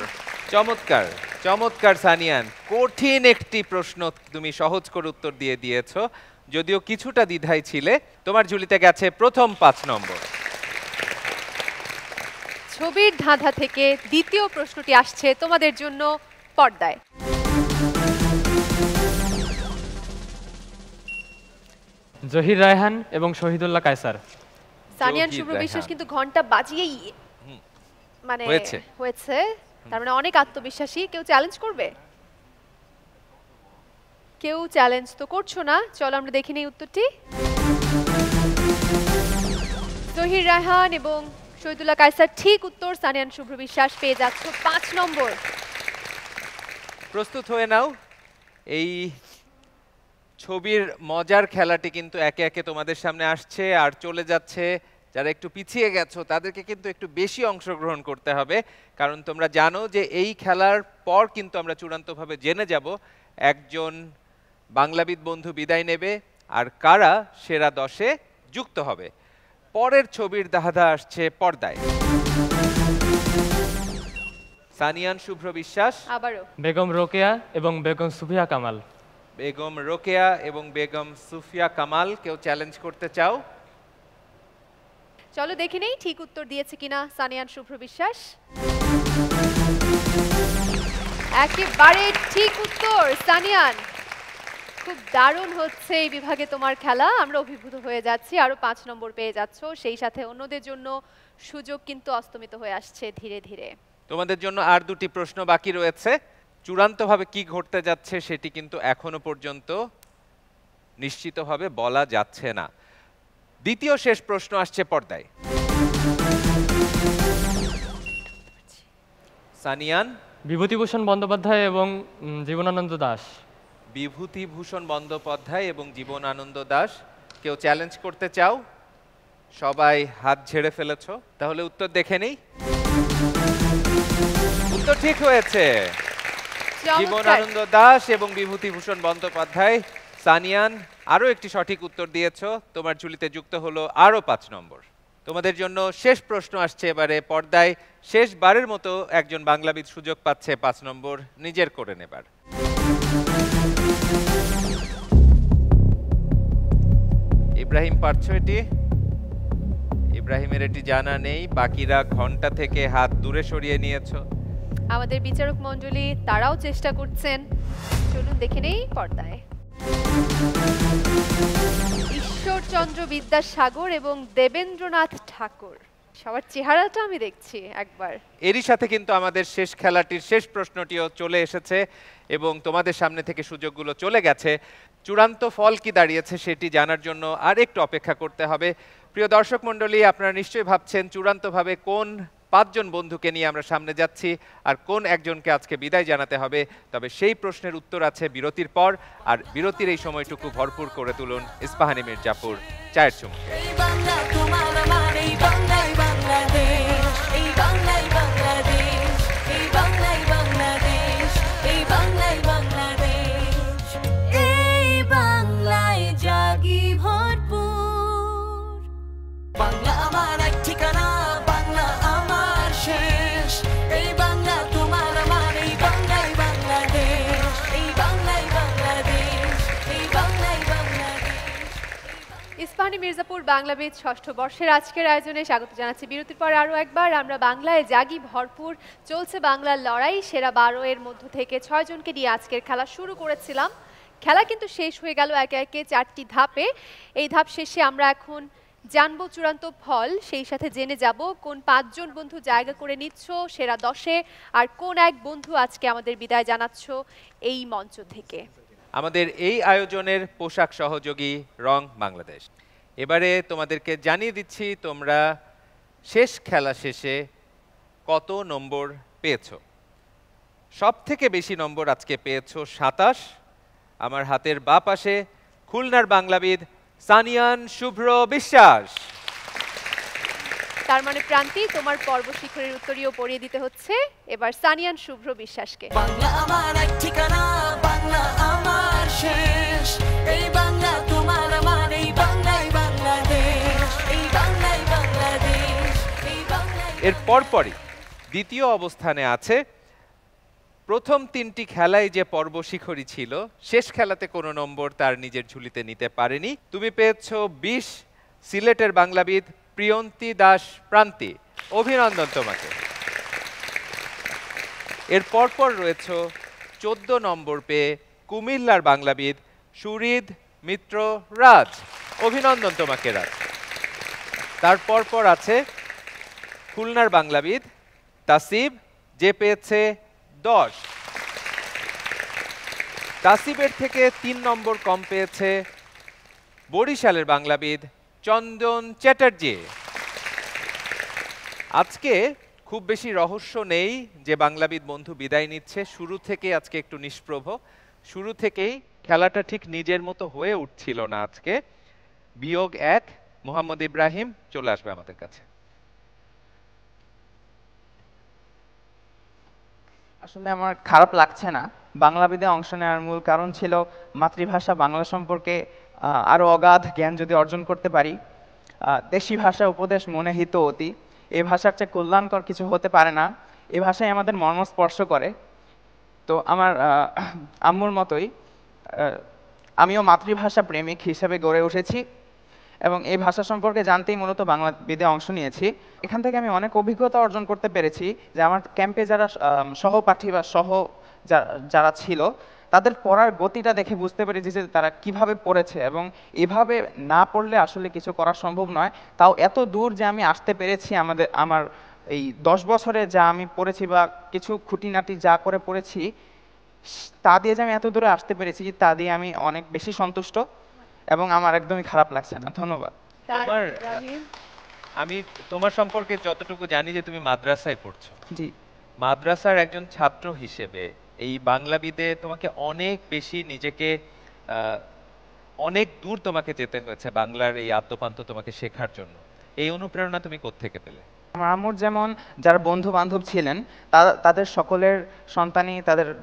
চমৎকার চমৎকার সানিয়ান, কঠিন একটি প্রশ্ন তুমি সহজ করে উত্তর দিয়ে দিয়েছো, যদিও কিছুটা দ্বিধায় ছিলে। তোমার ঝুলিতে গেছে প্রথম 5 নম্বর। ছবির ধাঁধা থেকে দ্বিতীয় প্রশ্নটি আসছে তোমাদের জন্য পর্দায়। জহির রায়হান এবং শহীদুল্লাহ কায়সার। সানিয়ান শুভ্র বিশ্বাস কিন্তু ঘন্টা বাজিয়েই মানে হয়েছে, তার মানে অনেক আত্মবিশ্বাসী। কেউ চ্যালেঞ্জ করবে? কেউ চ্যালেঞ্জ তো করছো না। চলো আমরা দেখি নেই উত্তরটি। জহির রায়হান এবং শহীদুল্লাহ কায়সার ঠিক উত্তর। সানিয়ান শুভ্র বিশ্বাস পেয়ে যাচ্ছ 5 নম্বর। প্রস্তুত হয়ে নাও, এই ছবির মজার খেলাটি কিন্তু একে একে তোমাদের সামনে আসছে আর চলে যাচ্ছে। যারা একটু পিছিয়ে গেছো তাদেরকে কিন্তু একটু বেশি অংশগ্রহণ করতে হবে, কারণ তোমরা জানো যে এই খেলার পর কিন্তু আমরা চূড়ান্তভাবে জেনে যাব একজন বাংলাবিদ বন্ধু বিদায় নেবে আর কারা সেরা 10-এ যুক্ত হবে। পরের ছবির ধাঁধা আসছে পর্দায়। সানিয়ান শুভ্র বিশ্বাস, আবারও বেগম রোকেয়া এবং বেগম সুফিয়া কামাল। বেগম রোকেয়া এবং বেগম সুফিয়া কামাল। কেউ চ্যালেঞ্জ করতে চাও? চলো দেখে নেই ঠিক উত্তর দিয়েছে কিনা সানিয়ান শুভ্র বিশ্বাস। একেবারে ঠিক উত্তর সানিয়ান। খুব দারুণ হচ্ছে এই বিভাগে তোমার খেলা, আমরা অভিভূত হয়ে যাচ্ছি। আরো 5 নম্বর পেয়ে যাচ্ছ, সেই সাথে অন্যদের জন্য সুযোগ কিন্তু অস্তমিত হয়ে আসছে ধীরে ধীরে। তোমাদের জন্য আর 2টি প্রশ্ন বাকি রয়েছে। চূড়ান্তভাবে কি ঘটতে যাচ্ছে সেটি কিন্তু এখনো পর্যন্ত নিশ্চিতভাবে বলা যাচ্ছে না। দ্বিতীয় শেষ প্রশ্ন আসছে পর্দায়। সানিয়ান, বিভূতিভূষণ বন্দ্যোপাধ্যায় এবং জীবনানন্দ দাশ। বিভূতিভূষণ বন্দ্যোপাধ্যায় এবং জীবনানন্দ দাশ। কেউ চ্যালেঞ্জ করতে চাও? সবাই হাত ঝেড়ে ফেলেছো, তাহলে উত্তর দেখে নেই। উত্তর ঠিক হয়েছে। জীবনানন্দ দাস এবং বিভূতিভূষণ বন্দ্যোপাধ্যায়। সানিয়ান আরো একটি সঠিক উত্তর দিয়েছো, তোমার ঝুলিতে যুক্ত হলো আরো 5 নম্বর। তোমাদের জন্য শেষ প্রশ্ন আসছে এবারে পর্দায়। শেষবারের মতো একজন বাংলাবিদ সুযোগ পাচ্ছে 5 নম্বর নিজের করে নেবার। ইব্রাহিম, পারছো এটি? ইব্রাহিমের এটি জানা নেই, বাকিরা ঘন্টা থেকে হাত দূরে সরিয়ে নিয়েছো। আমাদের বিচারক মণ্ডলী তারাও চেষ্টা করছেন, চলুন দেখে নেই পর্দায়। ঈশ্বরচন্দ্র বিদ্যাসাগর এবং দেবেন্দ্রনাথ ঠাকুর, সবার চেহারাটা আমি দেখছি একবার। এরই সাথে কিন্তু আমাদের শেষ খেলাটির শেষ প্রশ্নটিও চলে এসেছে এবং তোমাদের সামনে থেকে সুযোগগুলো চলে গেছে। চূড়ান্ত ফল কি দাঁড়িয়েছে সেটি জানার জন্য আর একটু অপেক্ষা করতে হবে। প্রিয় দর্শক মণ্ডলী, আপনারা নিশ্চয়ই ভাবছেন চূড়ান্তভাবে কোন 5 জন বন্ধুকে নিয়ে আমরা সামনে যাচ্ছি আর কোন একজনকে আজকে বিদায় জানাতে হবে। তবে সেই প্রশ্নের উত্তর আছে বিরতির পর, আর বিরতির এই সময়টুকু ভরপুর করে তুলুন ইস্পাহানি মির্জাপুর চায়ের চুমুকে। বাংলা আমার এক ঠিকানা, বাংলা আমার শেষ। এই বাংলা তোমার আমার, এই বাংলাই বাংলাদেশ, এই বাংলাই বাংলাদেশ, এই বাংলাই বাংলাদেশ। ইস্পাহানি মির্জাপুর বাংলাবিদ ষষ্ঠ বর্ষের আজকের আয়োজনে স্বাগত জানাচ্ছি। বিরতির পর আরও একবার আমরা বাংলায় জাগি ভরপুর, চলছে বাংলার লড়াই। সেরা 12 এর মধ্য থেকে 6 জনকে নিয়ে আজকের খেলা শুরু করেছিলাম। খেলা কিন্তু শেষ হয়ে গেল একে একে 4টি ধাপে। এই ধাপ শেষে আমরা এখন জানবো চূড়ান্ত ফল, সেই সাথে জেনে যাব কোন 5 জন বন্ধু জায়গা করে নিচ্ছ সেরা 10-এ, আর কোন এক বন্ধু আজকে আমাদের বিদায় জানাচ্ছ এই মঞ্চ থেকে। আমাদের এই আয়োজনের পোশাক সহযোগী রং বাংলাদেশ। এবারে তোমাদেরকে জানিয়ে দিচ্ছি তোমরা শেষ খেলা শেষে কত নম্বর পেয়েছো। সব থেকে বেশি নম্বর আজকে পেয়েছো 27। আমার হাতের বাঁ পাশে খুলনার বাংলাবিদ সানিয়ান শুভ্র বিশ্বাস। তার মানে প্রান্তি, তোমার পর্ব শিখরের উত্তরীয় পড়িয়ে দিতে হচ্ছে এবার সানিয়ান শুভ্র বিশ্বাসকে। বাংলা আমার এক ঠিকানা, বাংলা আমার শেষ। এই বাংলা তোমার আমার, এই বাংলাই বাংলাদেশ, এই বাংলাই বাংলাদেশ, এই বাংলাই। এর পরপরই দ্বিতীয় অবস্থানে আছে। প্রথম 3টি খেলায় যে পর্ব শিখরী ছিল, শেষ খেলাতে কোনো নম্বর তার নিজের ঝুলিতে নিতে পারেনি। তুমি পেয়েছো 20। সিলেটের বাংলাবিদ প্রিয়ন্তী দাস প্রান্তি, অভিনন্দন তোমাকে। এর পরপর রয়েছে 14 নম্বর পেয়ে কুমিল্লার বাংলাবিদ সুরিদ মিত্র রাজ, অভিনন্দন তোমাকে রাজ। তার পরপর আছে খুলনার বাংলাবিদ তাসিব, যে পেয়েছে 10। তাসিবের থেকে 3 নম্বর কম পেয়েছে বরিশালের বাংলাবিদ চন্দন চ্যাটার্জি। আজকে খুব বেশি রহস্য নেই যে বাংলাবিদ বন্ধু বিদায় নিচ্ছে। শুরু থেকে আজকে একটু নিষ্প্রভ, শুরু থেকেই খেলাটা ঠিক নিজের মতো হয়ে উঠছিল না আজকে। বিয়োগ 1 মোহাম্মদ ইব্রাহিম চলে আসবে আমাদের কাছে। আসলে আমার খারাপ লাগছে না। বাংলাবিদে অংশ নেওয়ার মূল কারণ ছিল মাতৃভাষা বাংলা সম্পর্কে আরও অগাধ জ্ঞান যদি অর্জন করতে পারি। দেশি ভাষা উপদেশ মনে হিত অতি, এই ভাষার চেয়ে কল্যাণকর কিছু হতে পারে না। এই ভাষাই আমাদের মর্ম স্পর্শ করে। তো আমার আম্মুর মতোই আমিও মাতৃভাষা প্রেমিক হিসেবে গড়ে উঠেছি এবং এই ভাষা সম্পর্কে জানতেই মূলত বাংলাবিদে অংশ নিয়েছি। এখান থেকে আমি অনেক অভিজ্ঞতা অর্জন করতে পেরেছি যে আমার ক্যাম্পে যারা সহপাঠী বা যারা ছিল তাদের পড়ার গতিটা দেখে বুঝতে পেরেছি যে তারা কিভাবে পড়েছে এবং এভাবে না পড়লে আসলে কিছু করা সম্ভব নয়। তাও এত দূর যে আমি আসতে পেরেছি, আমার এই 10 বছরে যা আমি পড়েছি বা কিছু খুঁটিনাটি যা করে পড়েছি তা দিয়ে যে আমি এত দূরে আসতে পেরেছি, তা দিয়ে আমি অনেক বেশি সন্তুষ্ট এবং আমার একদমই খারাপ লাগছে না। ধন্যবাদ। আমি তোমার সম্পর্কে যতটুকু জানি যে তুমি মাদ্রাসায় পড়ছো। জি। মাদ্রাসার একজন ছাত্র হিসেবে এই বাংলাবিদে তোমাকে অনেক বেশি নিজেকে অনেক দূর তোমাকে যেতে হয়েছে বাংলার এই আদ্যপান্ত তোমাকে শেখার জন্য। এই অনুপ্রেরণা তুমি কোত্থেকে পেলে? আমার আম্মুর যেমন যারা বন্ধু বান্ধব ছিলেন তাদের সকলের সন্তানই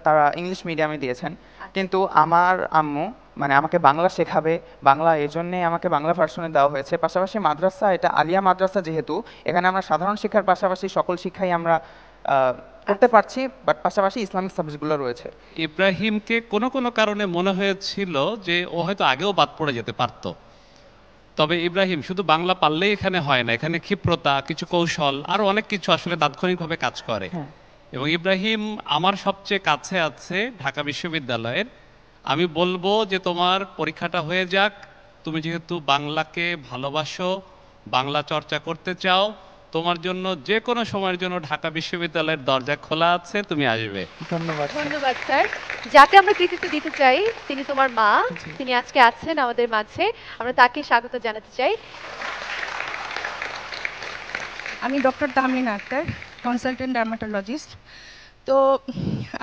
তারা ইংলিশ মিডিয়ামে দিয়েছেন, কিন্তু আমার আম্মু মানে আমাকে বাংলা শেখাবে, বাংলা এই জন্যেই আমাকে বাংলা ভার্সনে দেওয়া হয়েছে। পাশাপাশি মাদ্রাসা, এটা আলিয়া মাদ্রাসা, যেহেতু এখানে আমরা সাধারণ শিক্ষার পাশাপাশি সকল শিক্ষাই আমরা করতে পারছি, বাট পাশাপাশি ইসলামিক সাবজেক্টগুলো রয়েছে। ইব্রাহিমকে কোনো কোনো কারণে মনে হয়েছিল যে ও হয়তো আগেও বাদ পড়ে যেতে পারতো, তবে ইব্রাহিম শুধু বাংলা পারলেই এখানে হয় না, এখানে ক্ষিপ্রতা, কিছু কৌশল, আরো অনেক কিছু আসলে তাৎক্ষণিকভাবে কাজ করে। এবং ইব্রাহিম আমার সবচেয়ে কাছে আছে ঢাকা বিশ্ববিদ্যালয়ের। আমি বলবো যে তোমার পরীক্ষাটা হয়ে যাক, তুমি যেহেতু বাংলাকে ভালোবাসো, বাংলা চর্চা করতে চাও, তোমার জন্য যে কোনো সময়ের জন্য ঢাকা বিশ্ববিদ্যালয়ের দরজা খোলা আছে, তুমি আসবে। ধন্যবাদ। ধন্যবাদ স্যার। যাকে আমরা কৃতিত্ব দিতে চাই তিনি তোমার মা, তিনি আজকে আছেন আমাদের মাঝে, আমরা তাকে স্বাগত জানাতে চাই। আমি doctor Tahmina Akhtar, consultant dermatologist. তো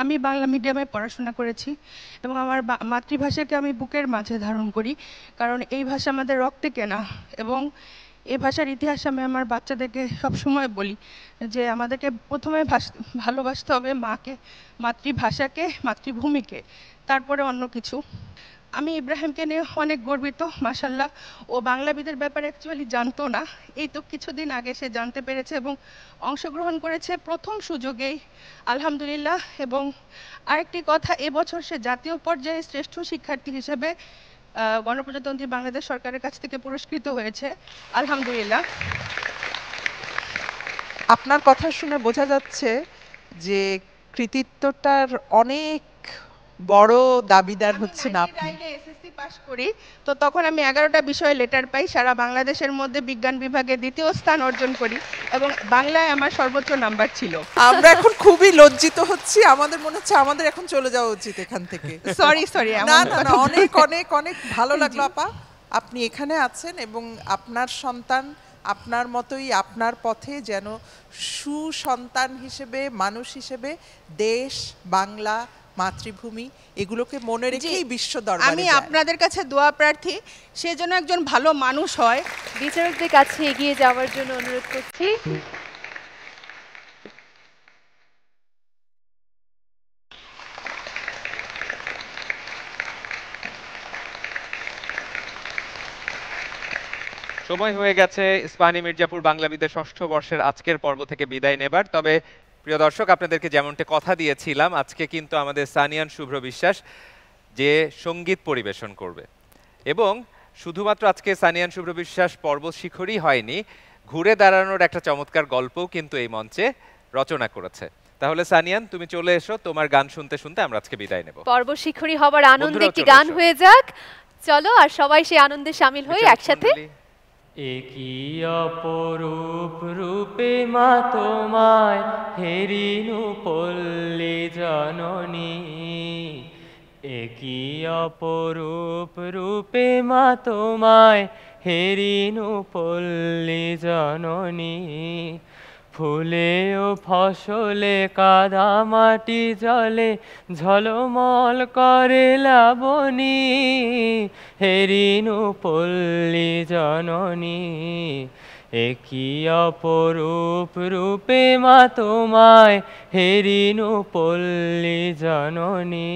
আমি বাংলা মিডিয়ামে পড়াশোনা করেছি এবং আমার মাতৃভাষাকে আমি বুকের মাঝে ধারণ করি, কারণ এই ভাষা আমাদের রক্তে কেনা। এবং এই ভাষার ইতিহাস আমি আমার বাচ্চাদেরকে সবসময় বলি যে আমাদেরকে প্রথমে ভালোবাসতে হবে মাকে, মাতৃভাষাকে, মাতৃভূমিকে, তারপরে অন্য কিছু। আমি ইব্রাহিমকে নিয়ে অনেক গর্বিত, মাশাল্লাহ। ও বাংলাবিদের ব্যাপারে অ্যাকচুয়ালি জানতো না, এই তো কিছুদিন আগে সে জানতে পেরেছে এবং অংশগ্রহণ করেছে প্রথম সুযোগেই, আলহামদুলিল্লাহ। এবং আরেকটি কথা, এবছর সে জাতীয় পর্যায়ে শ্রেষ্ঠ শিক্ষার্থী হিসেবে গণপ্রজাতন্ত্রী বাংলাদেশ সরকারের কাছ থেকে পুরস্কৃত হয়েছে, আলহামদুলিল্লাহ। আপনার কথা শুনে বোঝা যাচ্ছে যে কৃতিত্বটার অনেক বড় দাবিদার হচ্ছেন আপনি। এসএসসি পাস করি, তো তখন আমি 11টা বিষয়ে লেটার পাই, সারা বাংলাদেশের মধ্যে বিজ্ঞান বিভাগে 2য় স্থান অর্জন করি এবং বাংলায় আমার সর্বোচ্চ নাম্বার ছিল। আমরা এখন খুবই লজ্জিত হচ্ছি, আমাদের মনে হচ্ছে আমাদের এখন চলে যাওয়া উচিত এখান থেকে। সরি না না না, অনেক অনেক অনেক ভালো লাগলো আপা, আপনি এখানে আছেন এবং আপনার সন্তান আপনার মতোই আপনার পথে যেন সুসন্তান হিসেবে, মানুষ হিসেবে দেশ, বাংলা, মাতৃভূমি এগুলোকে মনে রেখেই বিশ্ব দরবারে আমি আপনাদের কাছে দোয়া প্রার্থী, সে যেন একজন ভালো মানুষ হয়। বিচারকদের কাছে এগিয়ে যাওয়ার জন্য অনুরোধ করছি। সময় হয়ে গেছে ইস্পাহানী মির্জাপুর বাংলাবিদের 6ষ্ঠ বর্ষের আজকের পর্ব থেকে বিদায় নেবার। তবে প্রিয় দর্শক, আপনাদেরকে যেমনটা কথা দিয়েছিলাম, আজকে কিন্তু আমাদের সানিয়ান শুভ্র বিশ্বাস যে সঙ্গীত পরিবেশন করবে, এবং শুধুমাত্র আজকে সানিয়ান শুভ্র বিশ্বাস পর্ব শিখরই হয়নি, ঘুরে দাঁড়ানোর একটা চমৎকার গল্পও কিন্তু এই মঞ্চে রচনা করেছে। তাহলে সানিয়ান, তুমি চলে এসো, তোমার গান শুনতে শুনতে আমরা আজকে বিদায় নেব। পর্ব শিখরই হবার আনন্দে একটি গান হয়ে যাক, চলো, আর সবাই সেই আনন্দে শামিল হই একসাথে। একই অপরূপ রূপে মা তোমায় হেরিনু পল্লী জননী, একই অপরূপ রূপে মা তোমায় হেরিনু পল্লী জননী, ফুলে ও ফসলে কাদা মাটি জলে ঝলমল করে লাবণী, হেরিনু পল্লী জননী, একই অপরূপ রূপে মা তোমায় হেরিনু পল্লী জননী।